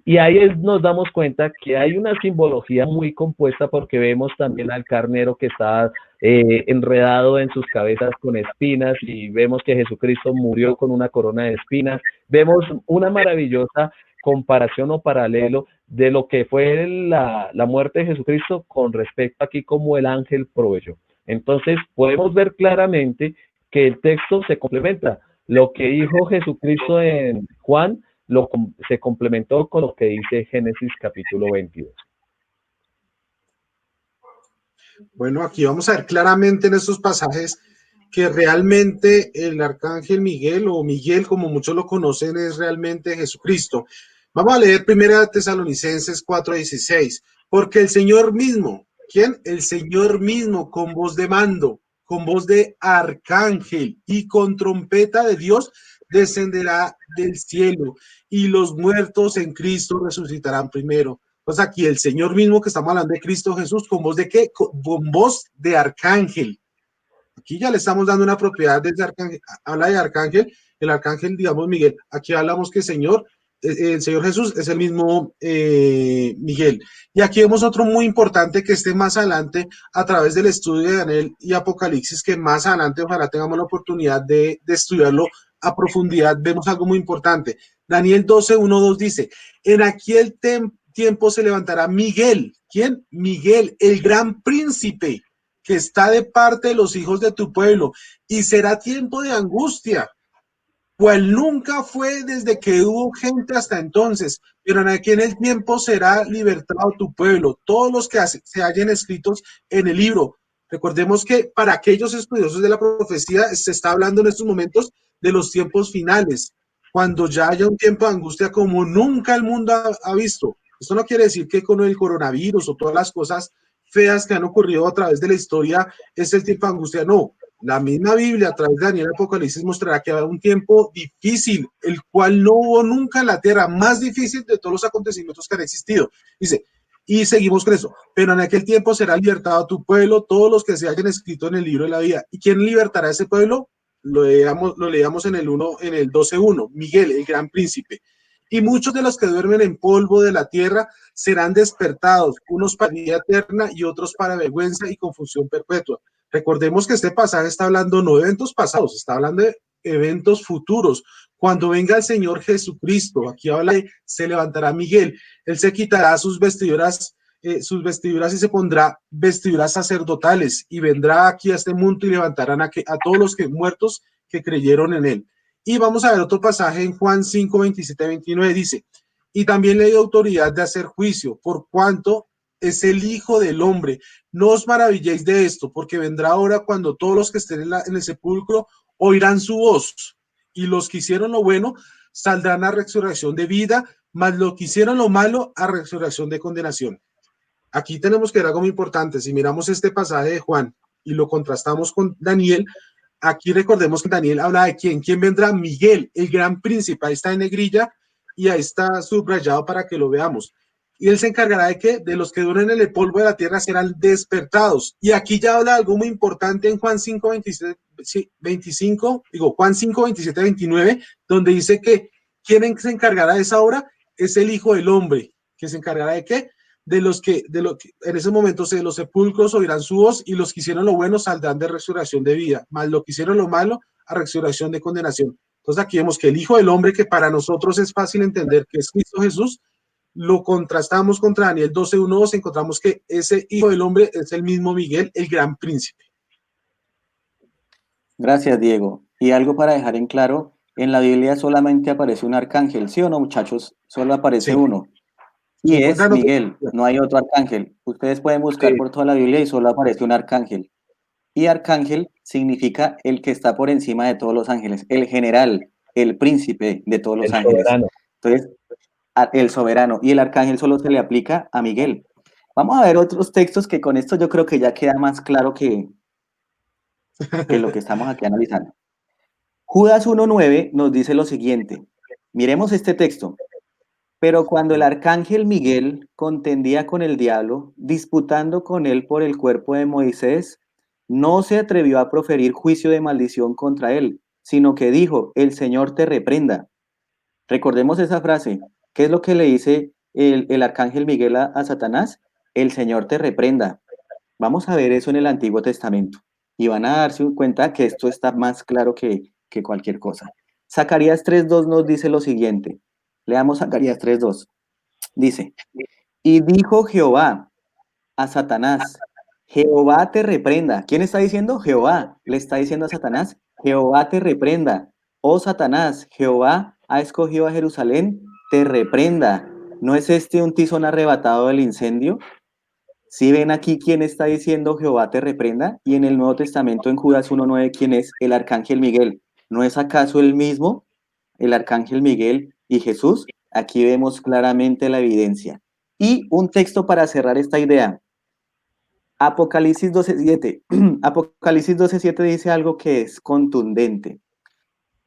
Y ahí nos damos cuenta que hay una simbología muy compuesta porque vemos también al carnero que está enredado en sus cabezas con espinas y vemos que Jesucristo murió con una corona de espinas. Vemos una maravillosa comparación o paralelo de lo que fue la muerte de Jesucristo con respecto aquí como el ángel proveyó. Entonces podemos ver claramente que el texto se complementa. Lo que dijo Jesucristo en Juan se complementó con lo que dice Génesis capítulo 22. Bueno, aquí vamos a ver claramente en estos pasajes que realmente el arcángel Miguel, o Miguel como muchos lo conocen, es realmente Jesucristo. Vamos a leer 1 Tesalonicenses 4:16, porque el Señor mismo, ¿quién? El Señor mismo, con voz de mando, con voz de arcángel y con trompeta de Dios, descenderá del cielo y los muertos en Cristo resucitarán primero. Pues aquí el Señor mismo que estamos hablando de Cristo Jesús, ¿con voz de qué? Con voz de arcángel. Aquí ya le estamos dando una propiedad desde arcángel, habla de arcángel, el arcángel, digamos, Miguel. Aquí hablamos que el Señor Jesús es el mismo Miguel. Y aquí vemos otro muy importante que esté más adelante a través del estudio de Daniel y Apocalipsis, que más adelante ojalá tengamos la oportunidad de estudiarlo a profundidad. Vemos algo muy importante. Daniel 12:1-2 dice, en aquel tiempo se levantará Miguel. ¿Quién? Miguel, el gran príncipe que está de parte de los hijos de tu pueblo, y será tiempo de angustia, cual nunca fue desde que hubo gente hasta entonces, pero en aquel tiempo será libertado tu pueblo, todos los que se hallen escritos en el libro. Recordemos que para aquellos estudiosos de la profecía se está hablando en estos momentos de los tiempos finales, cuando ya haya un tiempo de angustia como nunca el mundo ha visto. Esto no quiere decir que con el coronavirus o todas las cosas feas que han ocurrido a través de la historia es el tiempo de angustia, no. La misma Biblia a través de Daniel Apocalipsis mostrará que habrá un tiempo difícil, el cual no hubo nunca en la tierra, más difícil de todos los acontecimientos que han existido. Dice, y seguimos con eso, pero en aquel tiempo será libertado tu pueblo, todos los que se hayan escrito en el libro de la vida. ¿Y quién libertará a ese pueblo? Lo leíamos en el 12:1, Miguel, el gran príncipe. Y muchos de los que duermen en polvo de la tierra serán despertados, unos para vida eterna y otros para vergüenza y confusión perpetua. Recordemos que este pasaje está hablando no de eventos pasados, está hablando de eventos futuros. Cuando venga el Señor Jesucristo, aquí habla de se levantará Miguel, él se quitará sus vestiduras y se pondrá vestiduras sacerdotales y vendrá aquí a este mundo y levantarán a todos los que muertos que creyeron en él. Y vamos a ver otro pasaje en Juan 5, 27, 29, dice, y también le dio autoridad de hacer juicio, por cuanto es el Hijo del Hombre. No os maravilléis de esto, porque vendrá ahora cuando todos los que estén en el sepulcro oirán su voz, y los que hicieron lo bueno saldrán a resurrección de vida, mas los que hicieron lo malo a resurrección de condenación. Aquí tenemos que ver algo muy importante. Si miramos este pasaje de Juan y lo contrastamos con Daniel, aquí recordemos que Daniel habla de quién vendrá, Miguel, el gran príncipe, ahí está en negrilla y ahí está subrayado para que lo veamos. Y él se encargará de que de los que duren en el polvo de la tierra serán despertados. Y aquí ya habla algo muy importante en Juan 5, 27, 25, Juan 5, 27, 29, donde dice que ¿quién se encargará de esa obra? Es el Hijo del Hombre, que se encargará de qué? De lo que en ese momento de los sepulcros oirán su voz y los que hicieron lo bueno saldrán de resurrección de vida, más lo que hicieron lo malo a resurrección de condenación. Entonces aquí vemos que el Hijo del Hombre, que para nosotros es fácil entender que es Cristo Jesús, lo contrastamos contra Daniel 12:1-2, encontramos que ese Hijo del Hombre es el mismo Miguel, el gran príncipe. Gracias, Diego. Y algo para dejar en claro, en la Biblia solamente aparece un arcángel, ¿sí o no, muchachos? Solo aparece uno. Y es Miguel, no hay otro arcángel. Ustedes pueden buscar por toda la Biblia y solo aparece un arcángel. Y arcángel significa el que está por encima de todos los ángeles, el general, el príncipe de todos los ángeles. Soberano. Entonces, el soberano. Y el arcángel solo se le aplica a Miguel. Vamos a ver otros textos que con esto yo creo que ya queda más claro que lo que estamos aquí analizando. Judas 1:9 nos dice lo siguiente. Miremos este texto. Pero cuando el arcángel Miguel contendía con el diablo, disputando con él por el cuerpo de Moisés, no se atrevió a proferir juicio de maldición contra él, sino que dijo, el Señor te reprenda. Recordemos esa frase. ¿Qué es lo que le dice el arcángel Miguel a Satanás? El Señor te reprenda. Vamos a ver eso en el Antiguo Testamento. Y van a darse cuenta que esto está más claro que cualquier cosa. Zacarías 3:2 nos dice lo siguiente. Leamos Zacarías 3:2. Dice, y dijo Jehová a Satanás, Jehová te reprenda. ¿Quién está diciendo? Jehová. Le está diciendo a Satanás, Jehová te reprenda. Oh Satanás, Jehová ha escogido a Jerusalén, te reprenda. ¿No es este un tizón arrebatado del incendio? ¿Sí ven aquí quién está diciendo Jehová te reprenda? Y en el Nuevo Testamento, en Judas 1:9, ¿quién es? El arcángel Miguel. ¿No es acaso el mismo, el arcángel Miguel y Jesús? Aquí vemos claramente la evidencia. Y un texto para cerrar esta idea. Apocalipsis 12:7. Apocalipsis 12:7 dice algo que es contundente.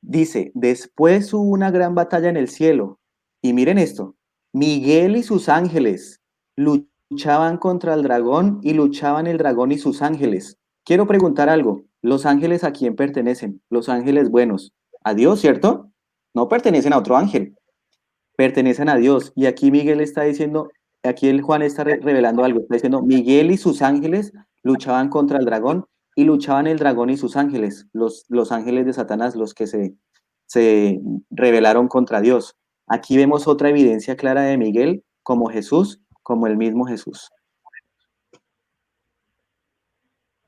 Dice, después hubo una gran batalla en el cielo. Y miren esto, Miguel y sus ángeles luchaban contra el dragón y luchaban el dragón y sus ángeles. Quiero preguntar algo, ¿los ángeles a quién pertenecen? Los ángeles buenos. ¿A Dios, cierto? No pertenecen a otro ángel, pertenecen a Dios. Y aquí Miguel está diciendo, aquí el Juan está revelando algo, está diciendo, Miguel y sus ángeles luchaban contra el dragón y luchaban el dragón y sus ángeles, los ángeles de Satanás, los que se rebelaron contra Dios. Aquí vemos otra evidencia clara de Miguel como Jesús, como el mismo Jesús.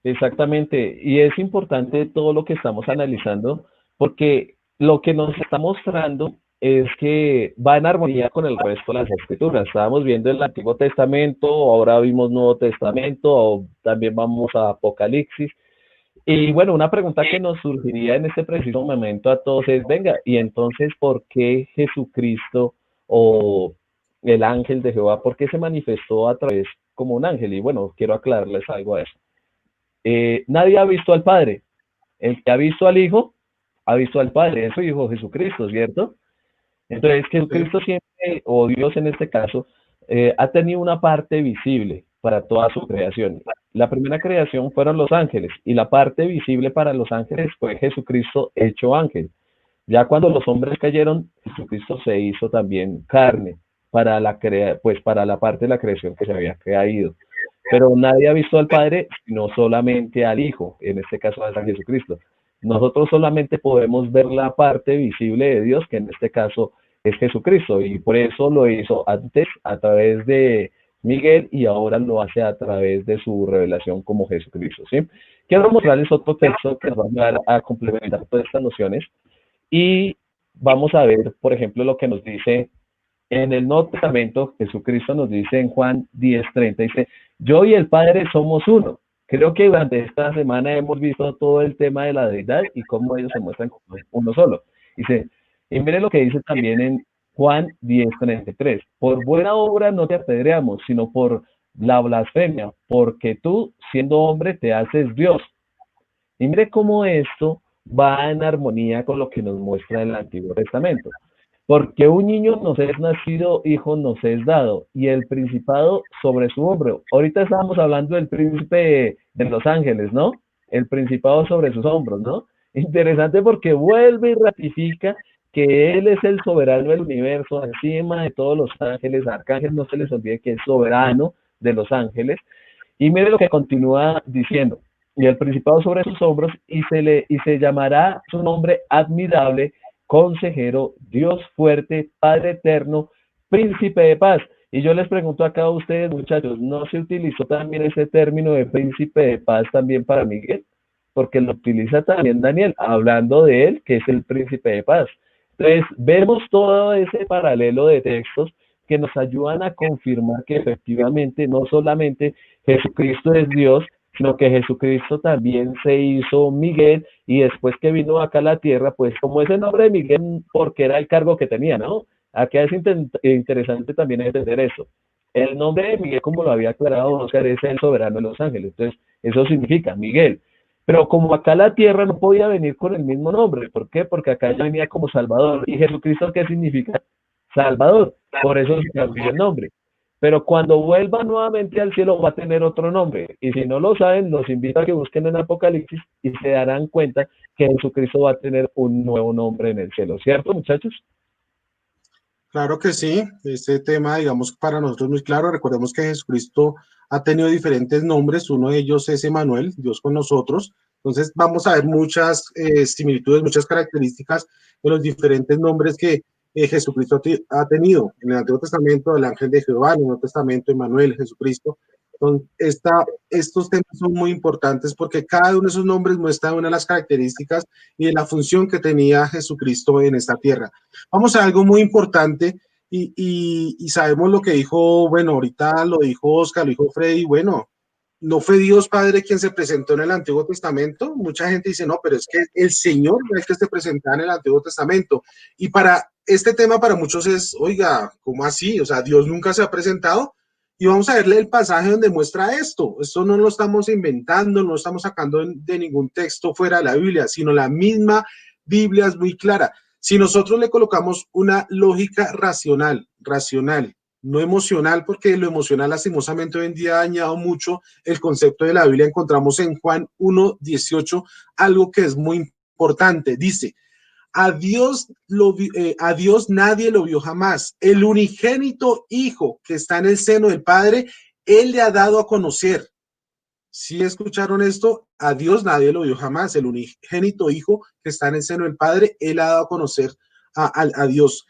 Exactamente, y es importante todo lo que estamos analizando, porque lo que nos está mostrando es que va en armonía con el resto de las escrituras. Estábamos viendo el Antiguo Testamento, ahora vimos Nuevo Testamento, también vamos a Apocalipsis. Y bueno, una pregunta que nos surgiría en este preciso momento a todos es, venga, y entonces, ¿por qué Jesucristo o el ángel de Jehová, por qué se manifestó a través como un ángel? Y bueno, quiero aclararles algo a eso. Nadie ha visto al Padre. El que ha visto al Hijo, ha visto al Padre. Eso dijo Jesucristo, ¿cierto? Entonces, Jesucristo siempre, o Dios en este caso, ha tenido una parte visible para toda su creación. La primera creación fueron los ángeles, y la parte visible para los ángeles fue Jesucristo hecho ángel. Ya cuando los hombres cayeron, Jesucristo se hizo también carne para para la parte de la creación que se había caído. Pero nadie ha visto al Padre, sino solamente al Hijo, en este caso a San Jesucristo. Nosotros solamente podemos ver la parte visible de Dios, que en este caso es Jesucristo, y por eso lo hizo antes a través de Miguel y ahora lo hace a través de su revelación como Jesucristo, ¿sí? Quiero mostrarles otro texto que nos va a ayudar a complementar todas estas nociones y vamos a ver, por ejemplo, lo que nos dice en el Nuevo Testamento. Jesucristo nos dice en Juan 10:30, dice, yo y el Padre somos uno. Creo que durante esta semana hemos visto todo el tema de la deidad y cómo ellos se muestran como uno solo. Dice, y mire lo que dice también en Juan 10:33, por buena obra no te apedreamos, sino por la blasfemia, porque tú, siendo hombre, te haces Dios. Y mire cómo esto va en armonía con lo que nos muestra el Antiguo Testamento. Porque un niño nos es nacido, hijo nos es dado, y el principado sobre su hombro. Ahorita estábamos hablando del príncipe de los ángeles, ¿no? El principado sobre sus hombros, ¿no? Interesante porque vuelve y ratifica que Él es el soberano del universo, encima de todos los ángeles, arcángeles, no se les olvide que es soberano de los ángeles. Y mire lo que continúa diciendo, y el principado sobre sus hombros, y se llamará su nombre admirable, consejero, Dios fuerte, Padre eterno, príncipe de paz. Y yo les pregunto acá a ustedes, muchachos, ¿no se utilizó también ese término de príncipe de paz también para Miguel? Porque lo utiliza también Daniel, hablando de él, que es el príncipe de paz. Entonces, vemos todo ese paralelo de textos que nos ayudan a confirmar que efectivamente no solamente Jesucristo es Dios, sino que Jesucristo también se hizo Miguel y después que vino acá a la tierra, pues como ese nombre de Miguel, porque era el cargo que tenía, ¿no? Aquí es interesante también entender eso. El nombre de Miguel, como lo había aclarado Oscar, es el soberano de los ángeles. Entonces, eso significa Miguel. Pero como acá a la tierra no podía venir con el mismo nombre. ¿Por qué? Porque acá ya venía como Salvador. ¿Y Jesucristo qué significa? Salvador. Por eso se cambió el nombre. Pero cuando vuelva nuevamente al cielo va a tener otro nombre. Y si no lo saben, los invito a que busquen en Apocalipsis y se darán cuenta que Jesucristo va a tener un nuevo nombre en el cielo. ¿Cierto, muchachos? Claro que sí, este tema, digamos, para nosotros es muy claro. Recordemos que Jesucristo ha tenido diferentes nombres, uno de ellos es Emmanuel, Dios con nosotros. Entonces vamos a ver muchas similitudes, muchas características de los diferentes nombres que Jesucristo ha tenido. En el Antiguo Testamento, el ángel de Jehová, en el Nuevo Testamento, Emmanuel, Jesucristo. Entonces, estos temas son muy importantes porque cada uno de esos nombres muestra una de las características y de la función que tenía Jesucristo en esta tierra. Vamos a algo muy importante y sabemos lo que dijo, bueno, ahorita lo dijo Oscar, lo dijo Freddy, bueno, no fue Dios Padre quien se presentó en el Antiguo Testamento. Mucha gente dice, no, pero es que el Señor es que se presentaba en el Antiguo Testamento. Y para este tema, para muchos es, oiga, ¿cómo así? O sea, Dios nunca se ha presentado. Y vamos a verle el pasaje donde muestra esto. Esto no lo estamos inventando, no lo estamos sacando de ningún texto fuera de la Biblia, sino la misma Biblia es muy clara. Si nosotros le colocamos una lógica racional, no emocional, porque lo emocional lastimosamente hoy en día ha dañado mucho el concepto de la Biblia, encontramos en Juan 1:18 algo que es muy importante. Dice, a Dios nadie lo vio jamás. El unigénito Hijo que está en el seno del Padre, Él le ha dado a conocer. Si escucharon esto, a Dios nadie lo vio jamás. El unigénito Hijo que está en el seno del Padre, Él ha dado a conocer a Dios.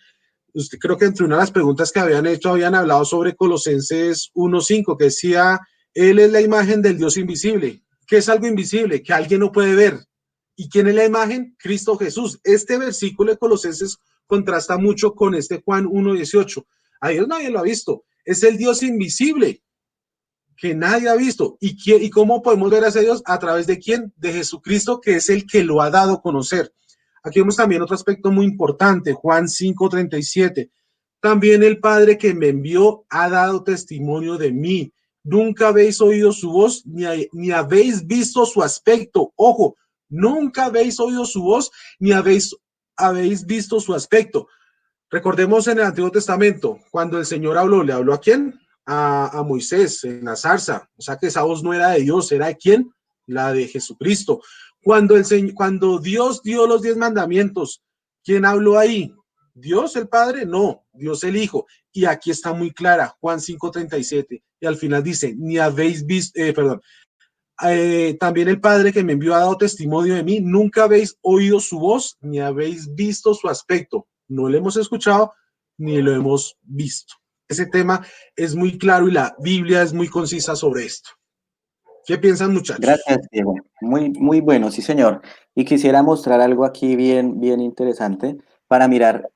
Usted, creo que entre una de las preguntas que habían hecho, habían hablado sobre Colosenses 1:5, que decía, Él es la imagen del Dios invisible. ¿Qué es algo invisible? Que alguien no puede ver. ¿Y quién es la imagen? Cristo Jesús. Este versículo de Colosenses contrasta mucho con este Juan 1:18. A Dios nadie lo ha visto. Es el Dios invisible que nadie ha visto. ¿Y cómo podemos ver a ese Dios? ¿A través de quién? De Jesucristo, que es el que lo ha dado a conocer. Aquí vemos también otro aspecto muy importante, Juan 5:37. También el Padre que me envió ha dado testimonio de mí. Nunca habéis oído su voz, ni habéis visto su aspecto. Ojo, nunca habéis oído su voz, ni habéis visto su aspecto. Recordemos en el Antiguo Testamento, cuando el Señor habló, ¿le habló a quién? A Moisés en la zarza. O sea que esa voz no era de Dios, ¿era de quién? La de Jesucristo. Cuando Dios dio los 10 mandamientos, ¿Quién habló ahí? ¿Dios el Padre? No, Dios el Hijo. Y aquí está muy clara, Juan 5:37. Y al final dice, ni habéis visto, también el Padre que me envió ha dado testimonio de mí, nunca habéis oído su voz, ni habéis visto su aspecto. No lo hemos escuchado, ni lo hemos visto. Ese tema es muy claro y la Biblia es muy concisa sobre esto. ¿Qué piensan, muchachos? Gracias, Diego. Muy, muy bueno, sí, señor. Y quisiera mostrar algo aquí bien, bien interesante para mirar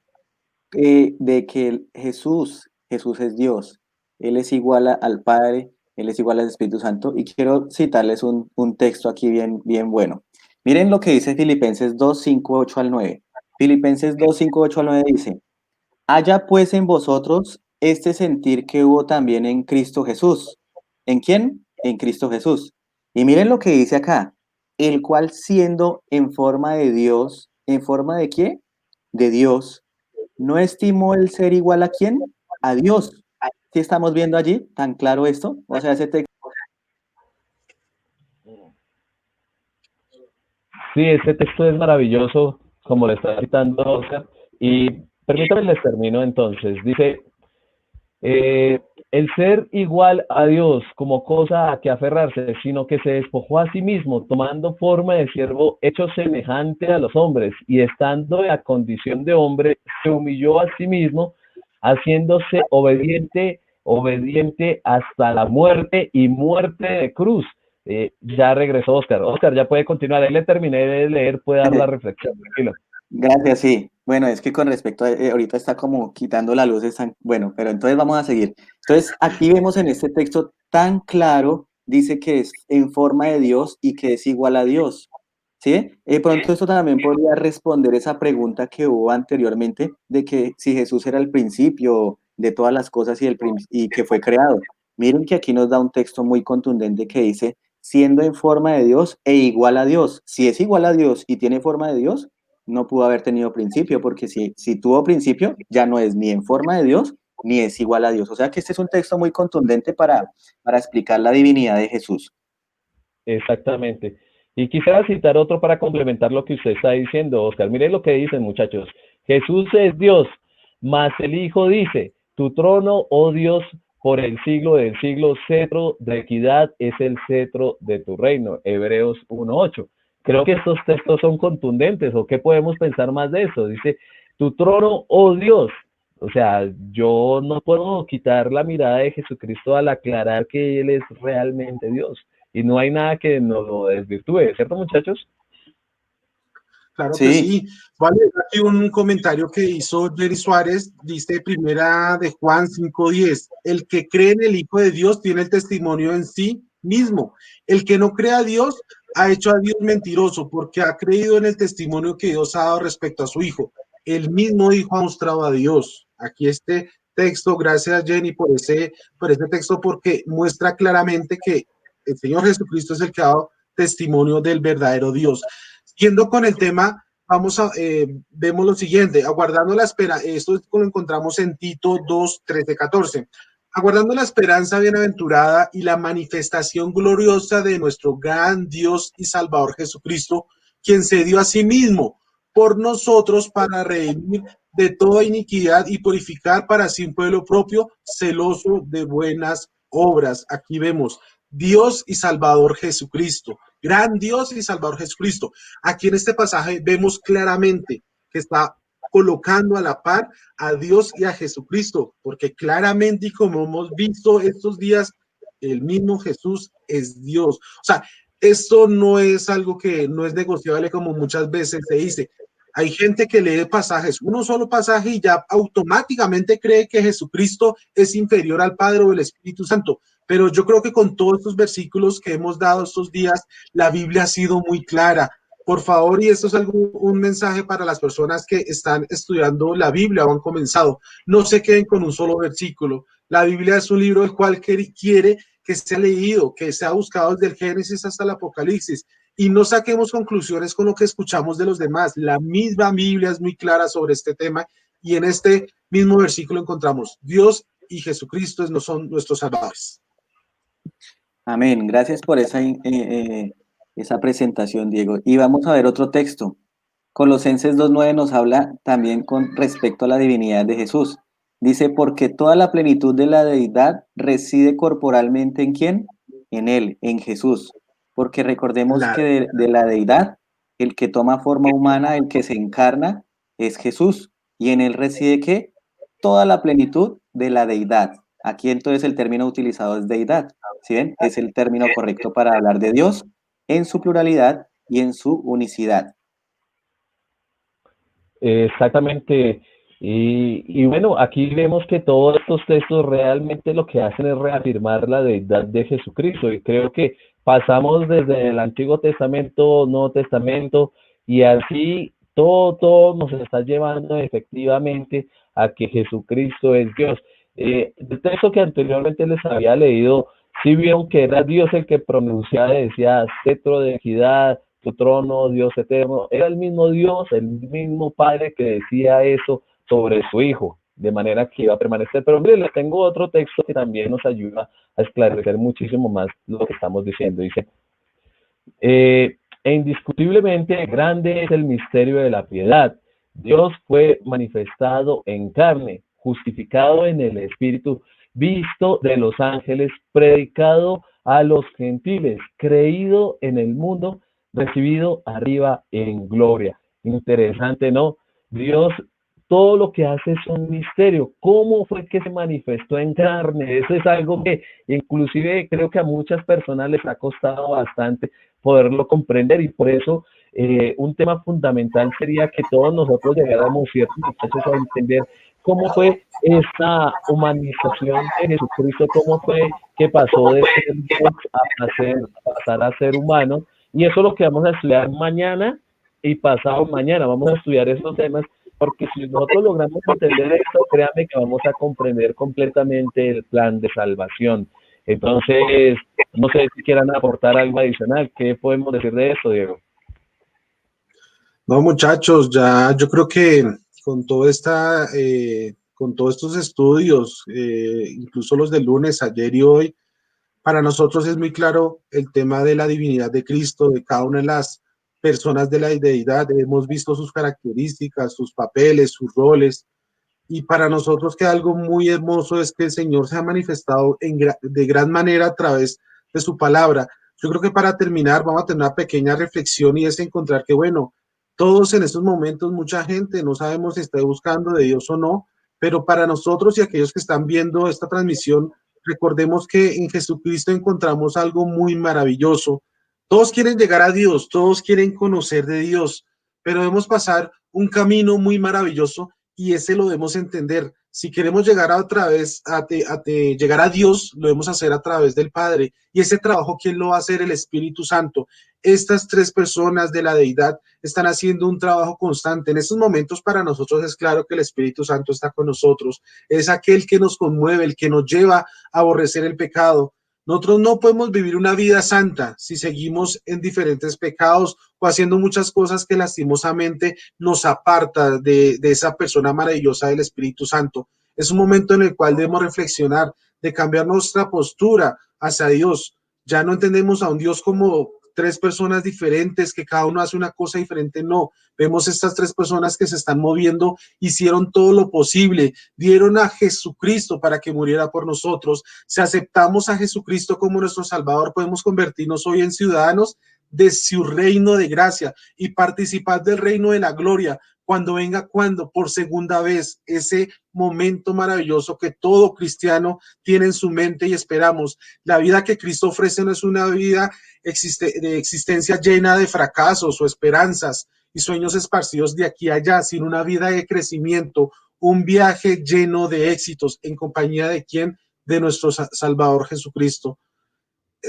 de que Jesús es Dios. Él es igual al Padre, Él es igual al Espíritu Santo. Y quiero citarles un texto aquí bien, bien bueno. Miren lo que dice Filipenses 2, 5, 8 al 9. Filipenses 2, 5, 8 al 9 dice, haya pues en vosotros este sentir que hubo también en Cristo Jesús. ¿En quién? En Cristo Jesús. Y miren lo que dice acá, el cual siendo en forma de Dios, ¿en forma de qué? De Dios, no estimó el ser igual a quién? A Dios. ¿Sí estamos viendo allí tan claro esto? O sea, ese texto. Sí, este texto es maravilloso, como le está citando Oscar, y permítame les termino entonces. Dice, el ser igual a Dios como cosa a que aferrarse, sino que se despojó a sí mismo, tomando forma de siervo, hecho semejante a los hombres, y estando en la condición de hombre, se humilló a sí mismo, haciéndose obediente hasta la muerte y muerte de cruz. Ya regresó Oscar. Oscar, ya puede continuar. Ahí le terminé de leer, puede dar la reflexión. Tranquilo. Gracias, sí. Bueno, es que con respecto a, ahorita está como quitando la luz, bueno, pero entonces vamos a seguir. Entonces, aquí vemos en este texto tan claro, dice que es en forma de Dios y que es igual a Dios. ¿Sí? Pronto esto también podría responder esa pregunta que hubo anteriormente de que si Jesús era el principio de todas las cosas y que fue creado. Miren que aquí nos da un texto muy contundente que dice, siendo en forma de Dios e igual a Dios. Si es igual a Dios y tiene forma de Dios, no pudo haber tenido principio, porque si tuvo principio, ya no es ni en forma de Dios, ni es igual a Dios. O sea que este es un texto muy contundente para explicar la divinidad de Jesús. Exactamente. Y quisiera citar otro para complementar lo que usted está diciendo, Oscar. Miren lo que dicen, muchachos. Jesús es Dios, mas el Hijo dice, tu trono, oh Dios, por el siglo del siglo, cetro de equidad es el cetro de tu reino. Hebreos 1:8. Creo que estos textos son contundentes, ¿o qué podemos pensar más de eso? Dice, tu trono, oh Dios. O sea, yo no puedo quitar la mirada de Jesucristo al aclarar que Él es realmente Dios y no hay nada que nos lo desvirtúe, ¿cierto, muchachos? Claro que Sí, sí. Vale, aquí un comentario que hizo Jerry Suárez, dice primera de Juan 5:10, el que cree en el Hijo de Dios tiene el testimonio en sí mismo. El que no cree a Dios ha hecho a Dios mentiroso porque ha creído en el testimonio que Dios ha dado respecto a su Hijo. El mismo Hijo ha mostrado a Dios. Aquí este texto, gracias Jenny por ese texto, porque muestra claramente que el Señor Jesucristo es el que ha dado testimonio del verdadero Dios. Siguiendo con el tema, vemos lo siguiente, aguardando la espera, esto lo encontramos en Tito 2, 13, 14. Aguardando la esperanza bienaventurada y la manifestación gloriosa de nuestro gran Dios y Salvador Jesucristo, quien se dio a sí mismo por nosotros para redimir de toda iniquidad y purificar para sí un pueblo propio, celoso de buenas obras. Aquí vemos Dios y Salvador Jesucristo, gran Dios y Salvador Jesucristo. Aquí en este pasaje vemos claramente que está colocando a la par a Dios y a Jesucristo, porque claramente y como hemos visto estos días, el mismo Jesús es Dios. O sea, esto no es algo que no es negociable como muchas veces se dice. Hay gente que lee pasajes, uno solo pasaje y ya automáticamente cree que Jesucristo es inferior al Padre o el Espíritu Santo. Pero yo creo que con todos estos versículos que hemos dado estos días, la Biblia ha sido muy clara. Por favor, y esto es un mensaje para las personas que están estudiando la Biblia o han comenzado, no se queden con un solo versículo. La Biblia es un libro el cual quiere que sea leído, que sea buscado desde el Génesis hasta el Apocalipsis, y no saquemos conclusiones con lo que escuchamos de los demás. La misma Biblia es muy clara sobre este tema y en este mismo versículo encontramos Dios y Jesucristo no son nuestros salvadores. amén. Gracias por esa presentación, Diego. Y vamos a ver otro texto. Colosenses 2:9 nos habla también con respecto a la divinidad de Jesús. Dice, porque toda la plenitud de la deidad reside corporalmente ¿en quién? En Él, en Jesús. Porque recordemos que Claro, de la deidad, el que toma forma humana, el que se encarna, es Jesús. Y en Él reside ¿qué? Toda la plenitud de la deidad. Aquí entonces el término utilizado es deidad. ¿Sí ven? Es el término correcto para hablar de Dios en su pluralidad y en su unicidad. Exactamente. Y bueno, aquí vemos que todos estos textos realmente lo que hacen es reafirmar la deidad de Jesucristo. Y creo que pasamos desde el Antiguo Testamento, Nuevo Testamento, y así todo nos está llevando efectivamente a que Jesucristo es Dios. El texto que anteriormente les había leído, sí vieron que era Dios el que pronunciaba y decía cetro de equidad, tu trono, Dios eterno. Era el mismo Dios, el mismo Padre que decía eso sobre su Hijo, de manera que iba a permanecer. Pero mire, les tengo otro texto que también nos ayuda a esclarecer muchísimo más lo que estamos diciendo. Dice, e indiscutiblemente grande es el misterio de la piedad. Dios fue manifestado en carne, justificado en el Espíritu, visto de los ángeles, predicado a los gentiles, creído en el mundo, recibido arriba en gloria. Interesante, ¿no? Dios todo lo que hace es un misterio. ¿Cómo fue que se manifestó en carne? Eso es algo que inclusive creo que a muchas personas les ha costado bastante poderlo comprender y por eso un tema fundamental sería que todos nosotros llegáramos, ¿cierto? Entonces a entender cómo fue esta humanización de Jesucristo, cómo fue que pasó de ser Dios a pasar a ser humano, y eso es lo que vamos a estudiar mañana y pasado mañana. Vamos a estudiar esos temas porque si nosotros logramos entender esto, créanme que vamos a comprender completamente el plan de salvación. Entonces, no sé si quieran aportar algo adicional. ¿Qué podemos decir de eso, Diego? no, muchachos, ya yo creo que con toda esta, con todos estos estudios, incluso los del lunes, ayer y hoy, para nosotros es muy claro el tema de la divinidad de Cristo, de cada una de las personas de la deidad. Hemos visto sus características, sus papeles, sus roles. Y para nosotros que algo muy hermoso es que el Señor se ha manifestado de gran manera a través de su palabra. Yo creo que para terminar vamos a tener una pequeña reflexión y es encontrar que, bueno, todos en estos momentos, mucha gente, no sabemos si está buscando de Dios o no, pero para nosotros y aquellos que están viendo esta transmisión, recordemos que en Jesucristo encontramos algo muy maravilloso. Todos quieren llegar a Dios, todos quieren conocer de Dios, pero debemos pasar un camino muy maravilloso y ese lo debemos entender. Si queremos llegar a otra vez, llegar a Dios, lo debemos hacer a través del Padre. Y ese trabajo, ¿quién lo va a hacer? El Espíritu Santo. Estas tres personas de la deidad están haciendo un trabajo constante. En estos momentos para nosotros es claro que el Espíritu Santo está con nosotros. Es aquel que nos conmueve, el que nos lleva a aborrecer el pecado. Nosotros no podemos vivir una vida santa si seguimos en diferentes pecados o haciendo muchas cosas que lastimosamente nos aparta de esa persona maravillosa del Espíritu Santo. Es un momento en el cual debemos reflexionar, de cambiar nuestra postura hacia Dios. Ya no entendemos a un Dios como tres personas diferentes, que cada uno hace una cosa diferente, no. Vemos estas tres personas que se están moviendo, hicieron todo lo posible, dieron a Jesucristo para que muriera por nosotros. Si aceptamos a Jesucristo como nuestro Salvador, podemos convertirnos hoy en ciudadanos de su reino de gracia y participar del reino de la gloria cuando venga, cuando por segunda vez, ese momento maravilloso que todo cristiano tiene en su mente y esperamos. La vida que Cristo ofrece no es una vida de existencia llena de fracasos o esperanzas y sueños esparcidos de aquí a allá, sino una vida de crecimiento, un viaje lleno de éxitos en compañía de quién, de nuestro Salvador Jesucristo.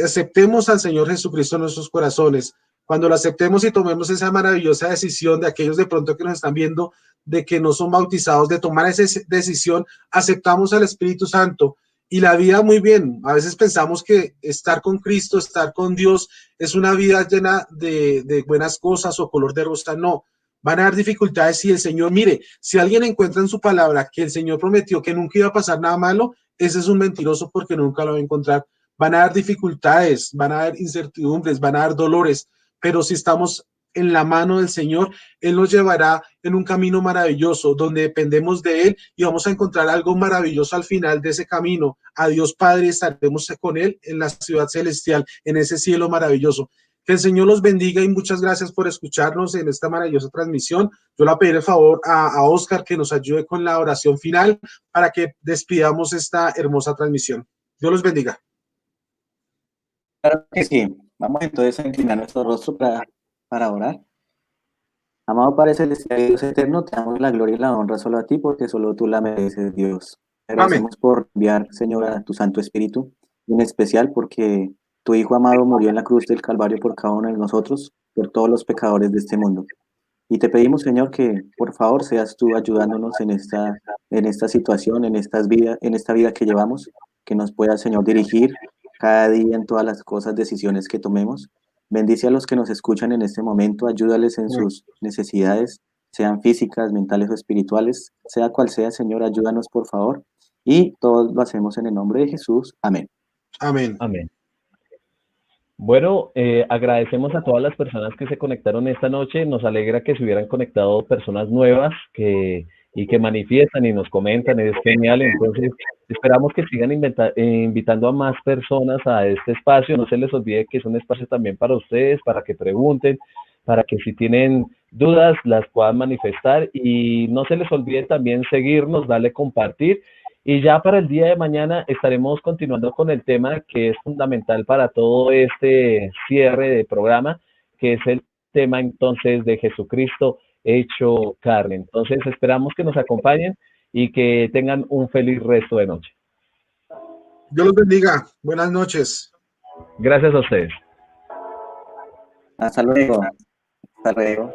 Aceptemos al Señor Jesucristo en nuestros corazones. Cuando lo aceptemos y tomemos esa maravillosa decisión de aquellos de pronto que nos están viendo, de que no son bautizados, de tomar esa decisión, aceptamos al Espíritu Santo y la vida muy bien. A veces pensamos que estar con Cristo, estar con Dios, es una vida llena de buenas cosas o color de rosa. No, van a haber dificultades si el Señor, mire, si alguien encuentra en su palabra que el Señor prometió que nunca iba a pasar nada malo, ese es un mentiroso porque nunca lo va a encontrar. Van a haber dificultades, van a haber incertidumbres, van a haber dolores, pero si estamos en la mano del Señor, Él nos llevará en un camino maravilloso, donde dependemos de Él y vamos a encontrar algo maravilloso al final de ese camino. A Dios Padre estaremos con Él en la ciudad celestial, en ese cielo maravilloso. Que el Señor los bendiga y muchas gracias por escucharnos en esta maravillosa transmisión. Yo le pediré el favor a Oscar que nos ayude con la oración final para que despidamos esta hermosa transmisión. Dios los bendiga. Claro que sí. Vamos entonces a inclinar nuestro rostro para orar. Amado Padre Celestial y Dios eterno, te damos la gloria y la honra solo a ti, porque solo tú la mereces, Dios. Te Amén. agradecemos por enviar, Señor, a tu Santo Espíritu, y en especial porque tu Hijo amado murió en la cruz del Calvario por cada uno de nosotros, por todos los pecadores de este mundo. Y te pedimos, Señor, que por favor seas tú ayudándonos en esta situación, en esta vida que llevamos, que nos puedas, Señor, dirigir cada día en todas las cosas, decisiones que tomemos. Bendice a los que nos escuchan en este momento, ayúdales en sus necesidades, sean físicas, mentales o espirituales, sea cual sea, Señor, ayúdanos por favor. Y todos lo hacemos en el nombre de Jesús. Amén. Amén. Amén. Bueno, agradecemos a todas las personas que se conectaron esta noche. Nos alegra que se hubieran conectado personas nuevas y que manifiestan y nos comentan. Es genial. Entonces, esperamos que sigan invitando a más personas a este espacio. No se les olvide que es un espacio también para ustedes, para que pregunten, para que si tienen dudas las puedan manifestar. Y no se les olvide también seguirnos, darle compartir. Y ya para el día de mañana estaremos continuando con el tema que es fundamental para todo este cierre de programa, que es el tema entonces de Jesucristo hecho carne. Entonces esperamos que nos acompañen y que tengan un feliz resto de noche. Dios los bendiga. Buenas noches. Gracias a ustedes. Hasta luego. Hasta luego.